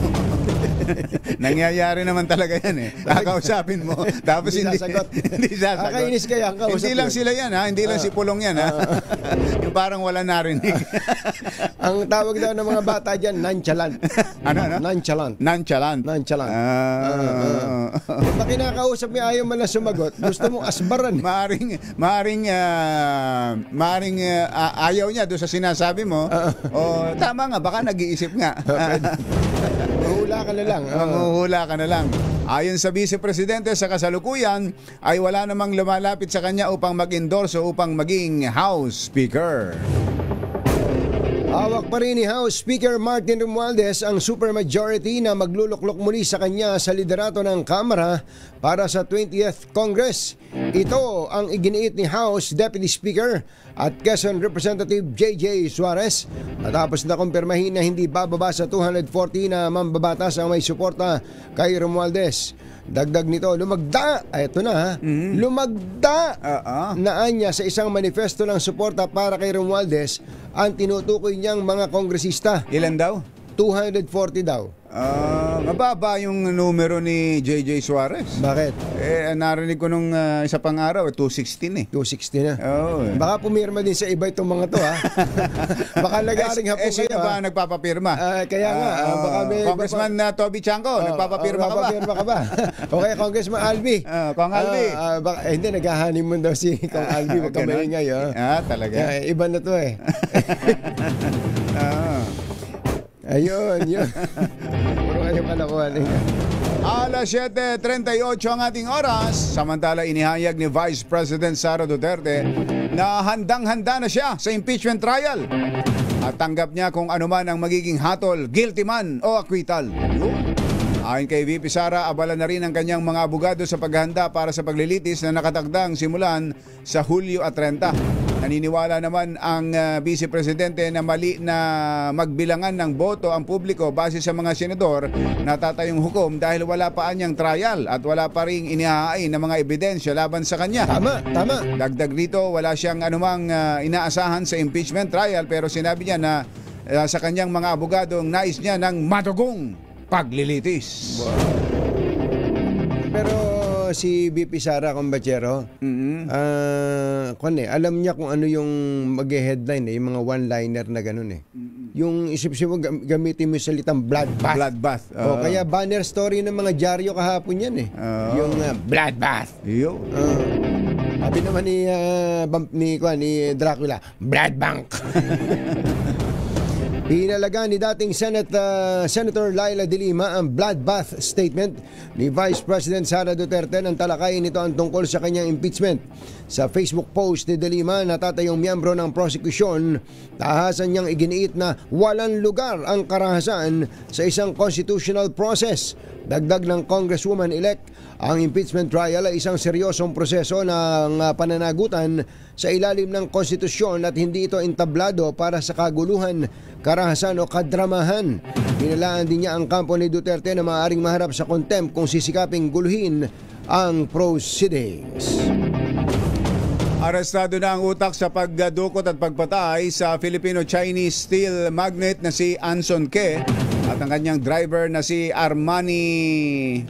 Nangyayari naman talaga yan eh. Kakausapin mo tapos hindi sasagot. Hindi sasagot.
Kakainis kaya ang kausap.
Hindi lang sila yan ha. Hindi lang si Pulong yan ha. Yung parang wala narinig.
Ang tawag daw ng mga bata dyan, nonchalant.
Ano?
Nonchalant.
Nonchalant.
Pag kinakausap mo ayaw man na sumagot, gusto mong asbaran.
Maaring ayaw niya doon sa sinasabi mo. O tama nga, baka nag-iisip nga.
Mahula ka na lang.
Mahuhula ka na lang. Ayon sa Vice Presidente, sa kasalukuyan ay wala namang lumalapit sa kanya upang mag-endorse o upang maging House Speaker.
Hawak pa rin ni House Speaker Martin Romualdez ang supermajority na magluluklok muli sa kanya sa liderato ng Kamara para sa 20th Congress. Ito ang iginiit ni House Deputy Speaker at Quezon Representative J.J. Suarez matapos na kumpirmahin na hindi bababa sa 240 na mambabatas ang may suporta kay Romualdez. Dagdag nito, lumagda na anya sa isang manifesto ng suporta para kay Romualdez ang tinutukoy niyang mga kongresista.
Ilan daw?
240 daw.
Mababa yung numero ni J.J. Suarez.
Bakit?
Narinig ko nung isa pang araw, 216
260 na.
Oh.
Baka pumirma din sa iba itong mga to ha. Baka nagaring hapon
sino ba nagpapapirma?
Kaya nga, baka may
Congressman Toby Chanco, nagpapapirma ka ba?
Okay, Congressman Albi.
Kong Albi.
Hindi, nag-honeymoon daw si Kong Albi. Huwag ka maingay.
Talaga.
Iba na to eh. Ayun. Puro kayo kalakuhan.
Alas 7:38 ang ating oras. Samantala, inihayag ni Vice President Sara Duterte na handang-handa na siya sa impeachment trial. At tanggap niya kung ano man ang magiging hatol, guilty man o acquittal. Ayon kay VP Sara, abala na rin ang kanyang mga abogado sa paghahanda para sa paglilitis na nakatakdang simulan sa Hulyo at 30. Naniniwala naman ang Vice Presidente na mali na magbilangan ng boto ang publiko base sa mga senador na tatayong hukom dahil wala pa anyang trial at wala pa ring inihahain na mga ebidensya laban sa kanya.
Tama.
Dagdag dito, wala siyang anumang inaasahan sa impeachment trial pero sinabi niya na sa kanyang mga abogadong nais niya ng madugong paglilitis.
Pero si VP Sara Combachero, alam niya kung ano yung mag-headline yung mga one-liner na ganun yung isip-isip mo gamitin mo yung salitang bloodbath.
Bloodbath.
O kaya banner story ng mga dyaryo kahapon yan eh. Yung bloodbath.
Yo.
Sabi naman ni Dracula, blood bank. Pinalagaan ni dating Senator Laila de Lima ang bloodbath statement ni Vice President Sara Duterte nang talakayin nito ang tungkol sa kanyang impeachment. Sa Facebook post ni de Lima, natatayong miyembro ng prosekusyon, tahasan niyang iginiit na walang lugar ang karahasan sa isang constitutional process. Dagdag ng Congresswoman-elect, ang impeachment trial ay isang seryosong proseso ng pananagutan sa ilalim ng konstitusyon at hindi ito entablado para sa kaguluhan, karahasan o kadramahan. Pinalaan din niya ang kampo ni Duterte na maaaring maharap sa contempt kung sisikaping guluhin ang proceedings.
Arestado na ang utak sa pagdukot at pagpatay sa Filipino-Chinese steel magnate na si Anson Ke at ang kanyang driver na si Armani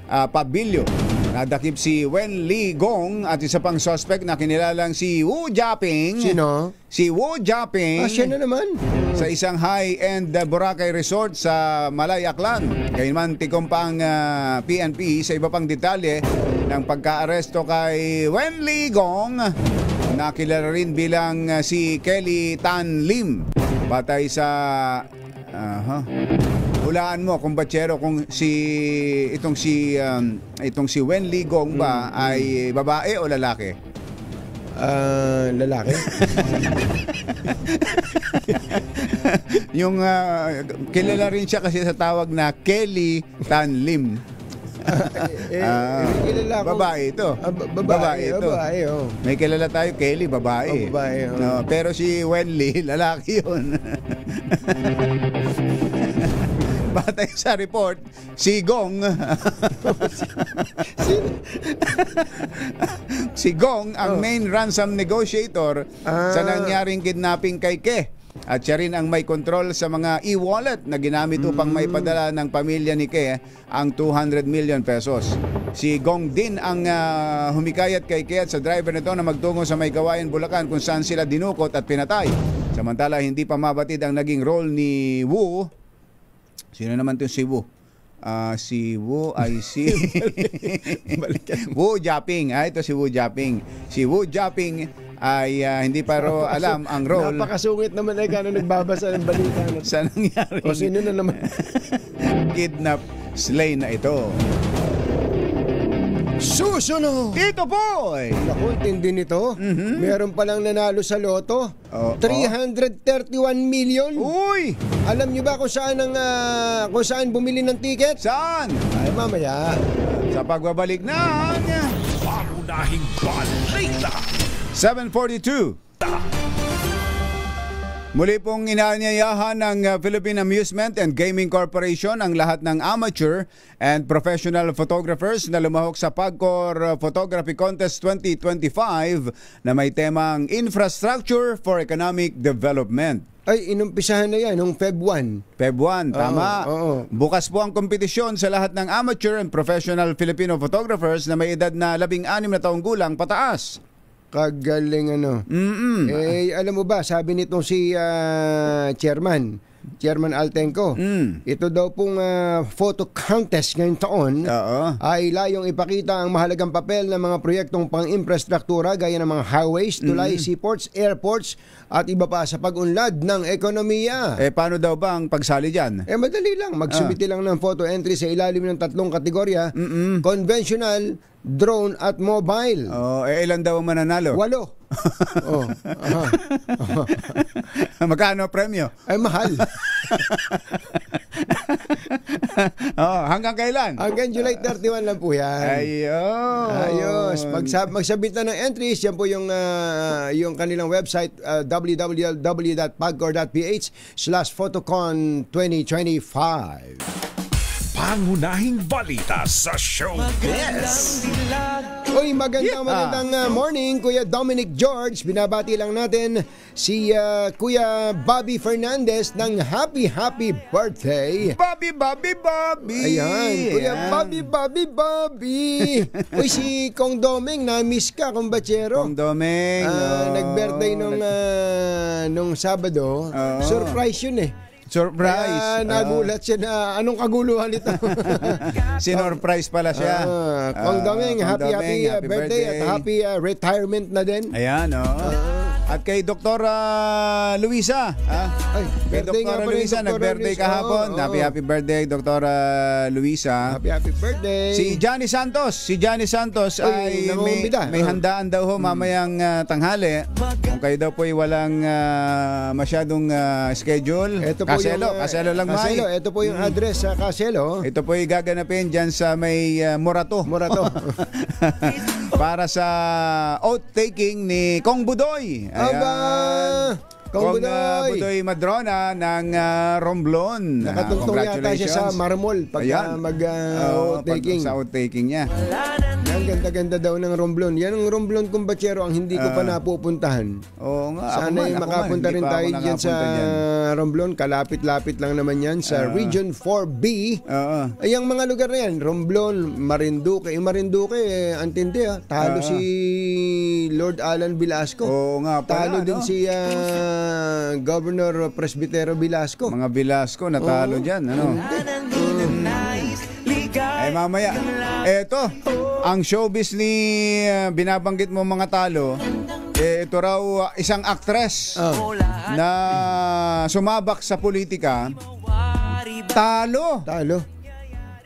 Pabilio. Nadakip si Wen Li Gong at isa pang suspect na kinilalang si Wu Jiaping.
Sino?
Si Wu Jiaping.
Siya na naman.
Sa isang high-end Boracay resort sa Malay, Aklan. Gayunman tikom pa ang PNP sa iba pang detalye ng pagka-aresto kay Wen Li Gong, nakilala rin bilang si Kelly Tan Lim. Batay sa hulaan mo, kumbatsero, kung itong si Wen Li Gong ba ay babae o lalaki?
Lalaki.
Yung kilala rin siya kasi sa tawag na Kelly Tan Lim. Babae ito. Babae ito. May kilala tayo, Kelly, babae.
Babae.
No, pero si Wen Li, lalaki yun. Batay sa report, si Gong si Gong ang main ransom negotiator sa nangyaring kidnapping kay Ke. At siya rin ang may control sa mga e-wallet na ginamit upang maipadala ng pamilya ni Ke ang 200 million pesos. Si Gong din ang humikayat kay Ke at sa driver nito na magtungo sa Maykawayan, Bulacan kung saan sila dinukot at pinatay. Samantala, hindi pa mabatid ang naging role ni Wu. Sino naman itong si Wu? Si Wu ay si Wu Jiaping. Ito si Wu Jiaping. Si Wu Jiaping ay hindi pa ro alam ang role.
Napakasungit naman ay gano'n nagbabasa ng balita.
Sa nangyari.
O sino na naman?
Kidnap slay na ito.
Susunod!
Ito po!
Naku, tindi nito. Meron palang nanalo sa loto. 331 million.
Uy!
Alam niyo ba kung saan bumili ng ticket?
Saan?
Ay, mamaya.
Sa pagbabalik ng
Pangunahing balita.
7:42. Muli pong inaanyayahan ng Philippine Amusement and Gaming Corporation ang lahat ng amateur and professional photographers na lumahok sa PAGCOR Photography Contest 2025 na may temang Infrastructure for Economic Development.
Ay, inumpisahan na yan, nung Feb 1.
Feb 1, tama. Bukas po ang kompetisyon sa lahat ng amateur and professional Filipino photographers na may edad na 16 na taong gulang pataas.
Kagaling ano. Alam mo ba, sabi nitong si Chairman Altenco, ito daw pong photo contest ngayong taon ay layong ipakita ang mahalagang papel ng mga proyektong pang-infrastruktura gaya ng mga highways, tulay, seaports, airports at iba pa sa pag-unlad ng ekonomiya.
Paano daw ba ang pagsali dyan?
Madali lang. Magsubiti lang ng photo entry sa ilalim ng 3 kategorya, conventional, drone at mobile.
Ilan daw ang mananalo?
8.
Magkano premyo?
Ay, mahal.
Hanggang kailan?
Hanggang July 31 lang po yan. Ayos. Magsabit na ng entries. Yan po yung kanilang website, www.pagcor.ph/photocon2025.
pangunahing balita sa showbiz.
Uy, magandang morning, Kuya Dominic George. Binabati lang natin si Kuya Bobby Fernandez ng happy birthday.
Bobby!
Ayan, Kuya Bobby. Uy, si Kong Doming, na-miss ka, Kumbatsero.
Kong Doming.
Nag-birthday nung Sabado. Surprise yun eh.
Surprise.
Kaya nagulat siya na anong kaguluhan ito.
Sinurprise pala siya.
Kong Doming, happy birthday at happy retirement na din.
Ayan, at kay Dr. Luisa. Kay Dr. Luisa, nag-birthday kahapon. Happy birthday, Dr. Luisa.
Happy birthday.
Si Johnny Santos ay may handaan daw mamayang tanghali. Kung kayo daw po ay walang masyadong schedule. Kaselo lang may.
Ito po yung address sa Kaselo.
Ito po ay gaganapin dyan sa may Morato. Para sa oath-taking ni Kong Budoy. Kong Budoy Madrona ng Romblon.
Nakatungtong yata siya sa Marmol pagka mag-oath-taking.
Sa oath-taking niya.
Ang ganda-ganda daw ng Romblon. Yan ang Romblon, Kumbatsero, ang hindi ko pa napupuntahan.
Oo nga.
Sana makapunta rin tayo dyan sa Romblon. Kalapit-lapit lang naman yan sa Region 4B. Ay, ang mga lugar na yan, Romblon, Marinduque. Yung Marinduque, antindi talo si Lord Alan Velasco.
Oo nga pala.
Talo din si Governor Presbitero Velasco.
Mga Velasco natalo dyan. Eh mamaya, eto, ang showbiz ni binabanggit mo mga talo, ito raw isang actress na sumabak sa politika. Talo.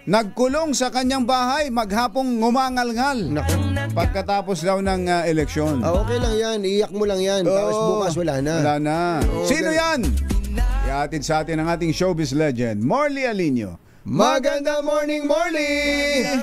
Nagkulong sa kanyang bahay, maghapong ngumangal-ngal pagkatapos daw ng eleksyon.
Okay lang yan, iyak mo lang yan. Tapos bukas wala na.
Sino yan? Ihatid sa atin ang ating showbiz legend, Morley Alinio.
Magandang morning, Morley!
Yes!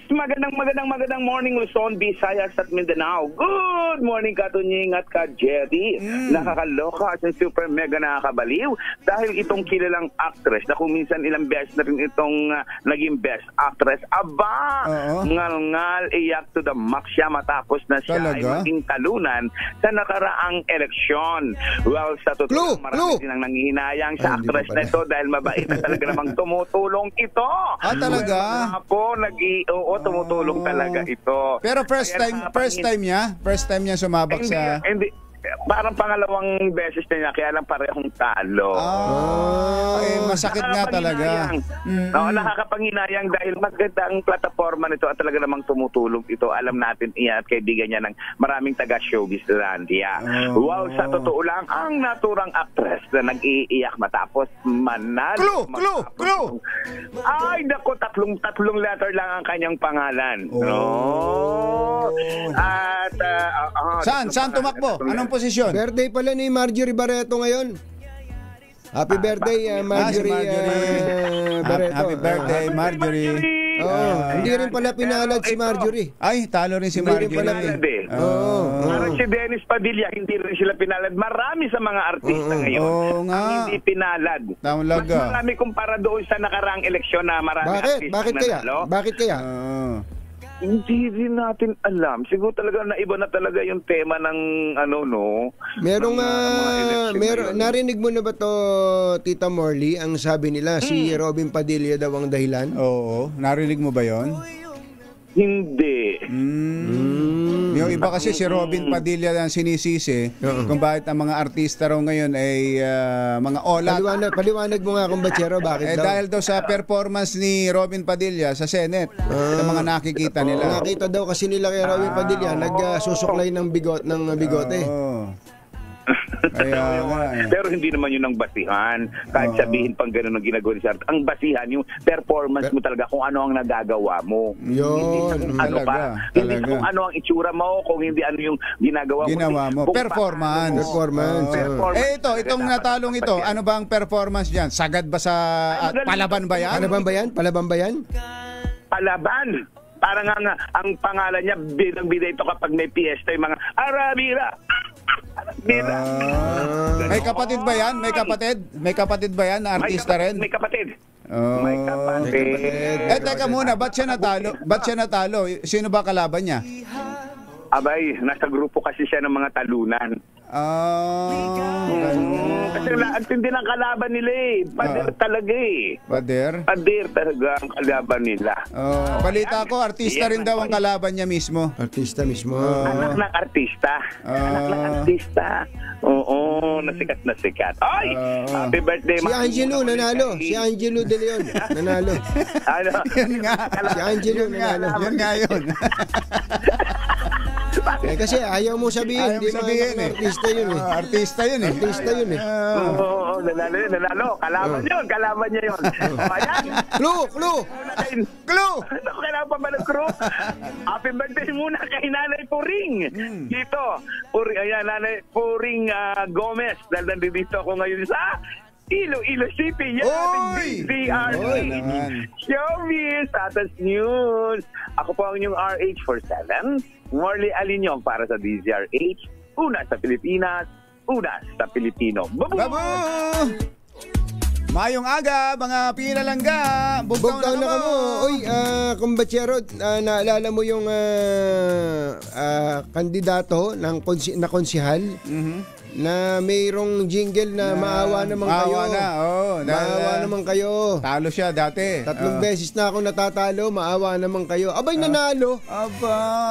Magandang morning, Luzon, Visayas at Mindanao. Good morning, Katunying at Ka-Jetty. Nakakaloka at super mega nakakabaliw dahil itong kilalang actress na kung minsan ilang beses na rin itong naging best actress. Aba! Ngal-ngal, iyak to the max siya matapos na siya ay maging talunan sa nakaraang eleksyon. Well, sa totoo, marami din ang nangihinayang sa actress na ito dahil mabait na talaga namang tumutulong ito.
Talaga?
Tumutulong talaga ito.
Pero first time niya sumabak sa...
Hindi. Parang pangalawang beses na niya, kaya lang parehong talo.
Masakit nga talaga.
Nakakapanghinayang dahil magandang plataforma nito at talaga namang tumutulong ito. Alam natin at kaibigan niya ng maraming taga-showbiz landia. Wow, sa totoo lang, ang naturang actress na nag-iiyak matapos manalo.
Clue!
Ay, naku, tatlong letter lang ang kanyang pangalan. At,
saan tumakbo? Anong posisyon?
Birthday pala ni Marjorie Barreto ngayon. Happy birthday, Marjorie Barreto.
Happy birthday, Marjorie.
Hindi rin pala pinalad si Marjorie.
Ay, talo rin si Marjorie.
Parang si Dennis Padilla, hindi rin sila pinalad. Marami sa mga artista ngayon ang hindi pinalad. Mas marami kumpara doon sa nakaraang eleksyon na marami artista nanalo.
Bakit kaya?
Hindi rin natin alam. Siguro talaga naiba na talaga yung tema ng
narinig mo na ba to, Tita Morley, ang sabi nila si Robin Padilla daw ang dahilan?
Oo. Narinig mo ba yon?
Hindi.
Yung iba kasi si Robin Padilla ang sinisisi kung bakit ang mga artista raw ngayon ay mga olat.
Paliwanag mo nga kung Batsero, bakit daw?
Dahil daw sa performance ni Robin Padilla sa Senate, sa mga nakikita nila.
Nakita daw kasi nila kay Robin Padilla, nagsusuklay ng bigote.
Pero hindi naman yun ang basihan. Kahit sabihin pang gano'n ang ginagawa ni Sart. Ang basihan, yung performance mo talaga kung ano ang nagagawa mo.
Yun.
Hindi kung ano ang itsura mo, kung hindi ano yung ginagawa
mo. Performance. Itong natalong ito, ano ba ang performance dyan? Sagad ba sa Palaban ba yan?
Palaban ba yan?
Palaban. Parang ang pangalan niya, bidang-bida ito kapag may piyesta, yung mga Arabira.
May kapatid ba yan? May kapatid ba yan na artista rin?
May kapatid. May kapatid.
Teka muna, ba't siya natalo? Sino ba kalaban niya?
Abay, nasa grupo kasi siya ng mga talunan. Kasi ang tindi ng kalaban nila Pader talaga
Pader
talaga ang kalaban nila.
Balita ko, artista rin daw ang kalaban niya mismo.
Artista mismo.
Anak ng artista. Oo, nasikat. Ay! Happy birthday,
Si Angelo nanalo. Si Angelo De Leon nanalo.
Ano?
Yun nga.
Si Angelo nanalo.
Yun nga yun.
Kasi ayaw mo sabihin.
Ayaw mo sabihin
Artista yun
Artista yun
Artista yun
Oo, nanalo. Kalaban niya yun. Ayan.
Clue!
Kailangan pa ba ng clue? Happy birthday muna kay Nanay Puring. Dito. Ayan, Nanay Puring Gomez. Dahil nandito ako ngayon sa Iloilo City. DZRH. Showbiz. Status News. Ako po ang inyong RH47. Morley Alinyong para sa DZRH. Una sa Pilipinas. Una sa Pilipino. Babu!
Mayong aga, mga pinalangga.
Bugtaw na ka mo. Uy, kumbatsero, naalala mo yung kandidato na konsihal? Na mayroong jingle na maawa naman kayo. Maawa naman kayo.
Talo siya dati.
3 beses na ako natatalo, maawa naman kayo. Abay, nanalo.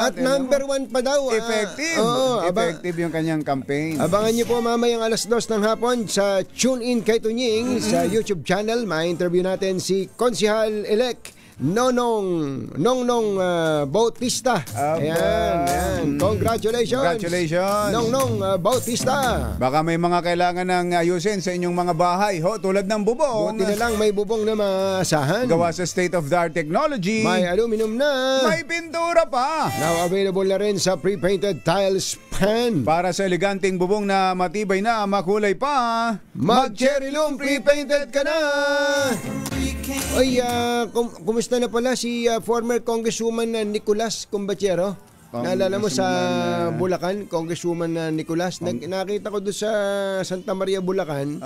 At number 1 pa daw.
Effective. Effective yung kanyang campaign.
Abangan niyo po mamayang 2:00 ng hapon sa Tune In kay Tunying sa YouTube channel. Ma-interview natin si Konsihal-elect Nonong Bautista. Ayan. Congratulations. Nonong Bautista.
Baka may mga kailangan ng ayusin sa inyong mga bahay. Tulad ng bubong.
Buti na lang may bubong na maasahan.
Gawa sa state-of-the-art technology.
May aluminum na.
May pintura pa.
Now available na rin sa pre-painted tiles pan.
Para sa eleganteng bubong na matibay na makulay pa.
Mag-cherry loom pre-painted ka na. Ay, kumusta na pala si former Congresswoman Nicolas Combachero? Naalala mo sa Bulacan, Congresswoman Nicolas? Nakita ko doon sa Santa Maria, Bulacan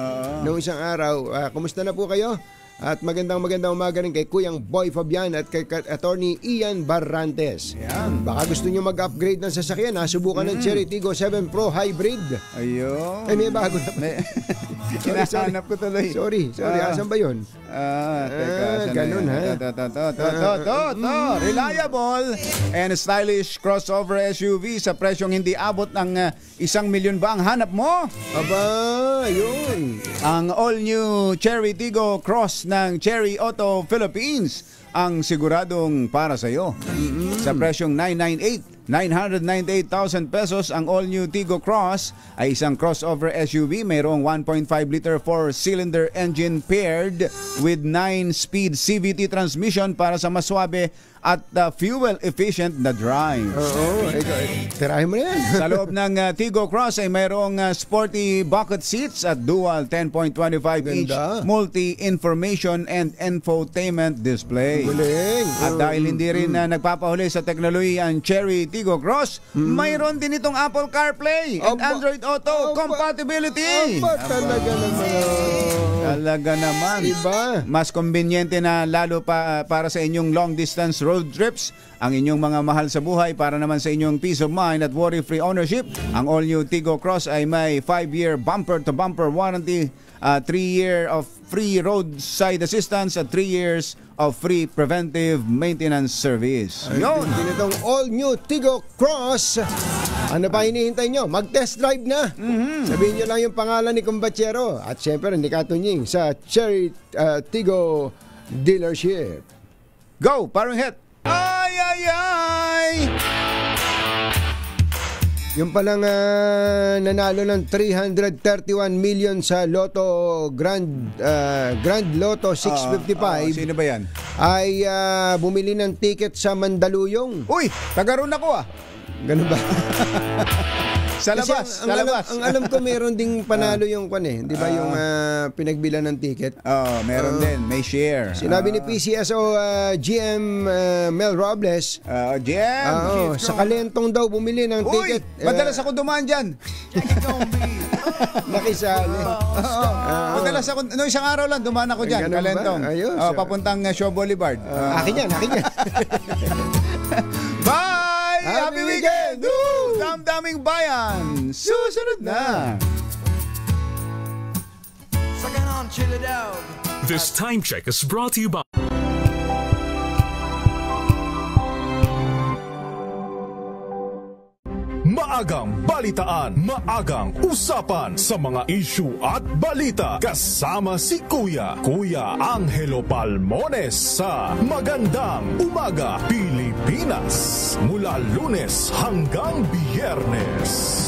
noong isang araw. Kumusta na po kayo? At magandang umaga rin kay Kuyang Boy Fabian at kay Attorney Ian Barrantes. Baka gusto nyo mag-upgrade ng sasakyan, subukan ng Cherry Tiggo 7 Pro Hybrid.
Ayun.
Ay, may bago na.
Hinahanap ko tuloy.
Sorry. Asan ba yun?
Teka.
Ganun ha.
Reliable and stylish crossover SUV sa presyong hindi abot ng 1 milyon ba ang hanap mo?
Aba, yun.
Ang all-new Cherry Tiggo Cross ng Cherry Auto Philippines ang siguradong para sa iyo. Sa presyong 998,000 pesos, ang all-new Tiggo Cross ay isang crossover SUV. Mayroong 1.5 liter 4-cylinder engine paired with 9-speed CVT transmission para sa mas swabe at fuel-efficient na drive.
Tirahin mo na yan.
Sa loob ng Tiggo Cross ay mayroong sporty bucket seats at dual 10.25-inch multi-information and infotainment display.
Galing.
At dahil hindi rin nagpapahuli sa teknolohiya ang Cherry Tiggo Cross, mayroon din itong Apple CarPlay and Android Auto compatibility. Talaga naman.
Diba?
Mas conveniente na lalo pa para sa inyong long distance road trips, ang inyong mga mahal sa buhay, para naman sa inyong peace of mind at worry-free ownership. Ang all-new Tiggo Cross ay may 5-year bumper-to-bumper warranty, 3-year of free roadside assistance at 3 years of free preventive maintenance service.
Yun! Ganitong all-new Tiggo Cross. Ano pa hinihintay nyo? Mag-test drive na. Sabihin nyo lang yung pangalan ni Combachero. At syempre, ni Katunying sa Cherry Tiggo Dealership.
Go! Parang hit! Ay!
Yung palang nanalo ng 331 million sa Lotto Grand Lotto 655.
Sino ba yan?
Ay bumili ng ticket sa Mandaluyong.
Uy! Taga ron ako
Ganun ba?
Sa labas,
Kasi ang alam ko meron ding panalo yung di ba yung pinagbilan ng ticket?
Meron din, may share.
Sinabi ni PCSO GM Mel Robles, GM, sa Kalentong daw bumili ng ticket.
Madalas ako dumaan dyan.
Nakisali.
Madalas ako, isang araw lang dumaan ako dyan, Kalentong. Papuntang Shaw Boulevard.
Akin yan.
Bye! Happy weekend! Damdaming bayan! Susunod na!
This time check is brought to you by
Maagang balitaan, maagang usapan sa mga issue at balita. Kasama si Kuya Angelo Palmones sa Magandang Umaga Pilipinas. Mula Lunes hanggang Biyernes.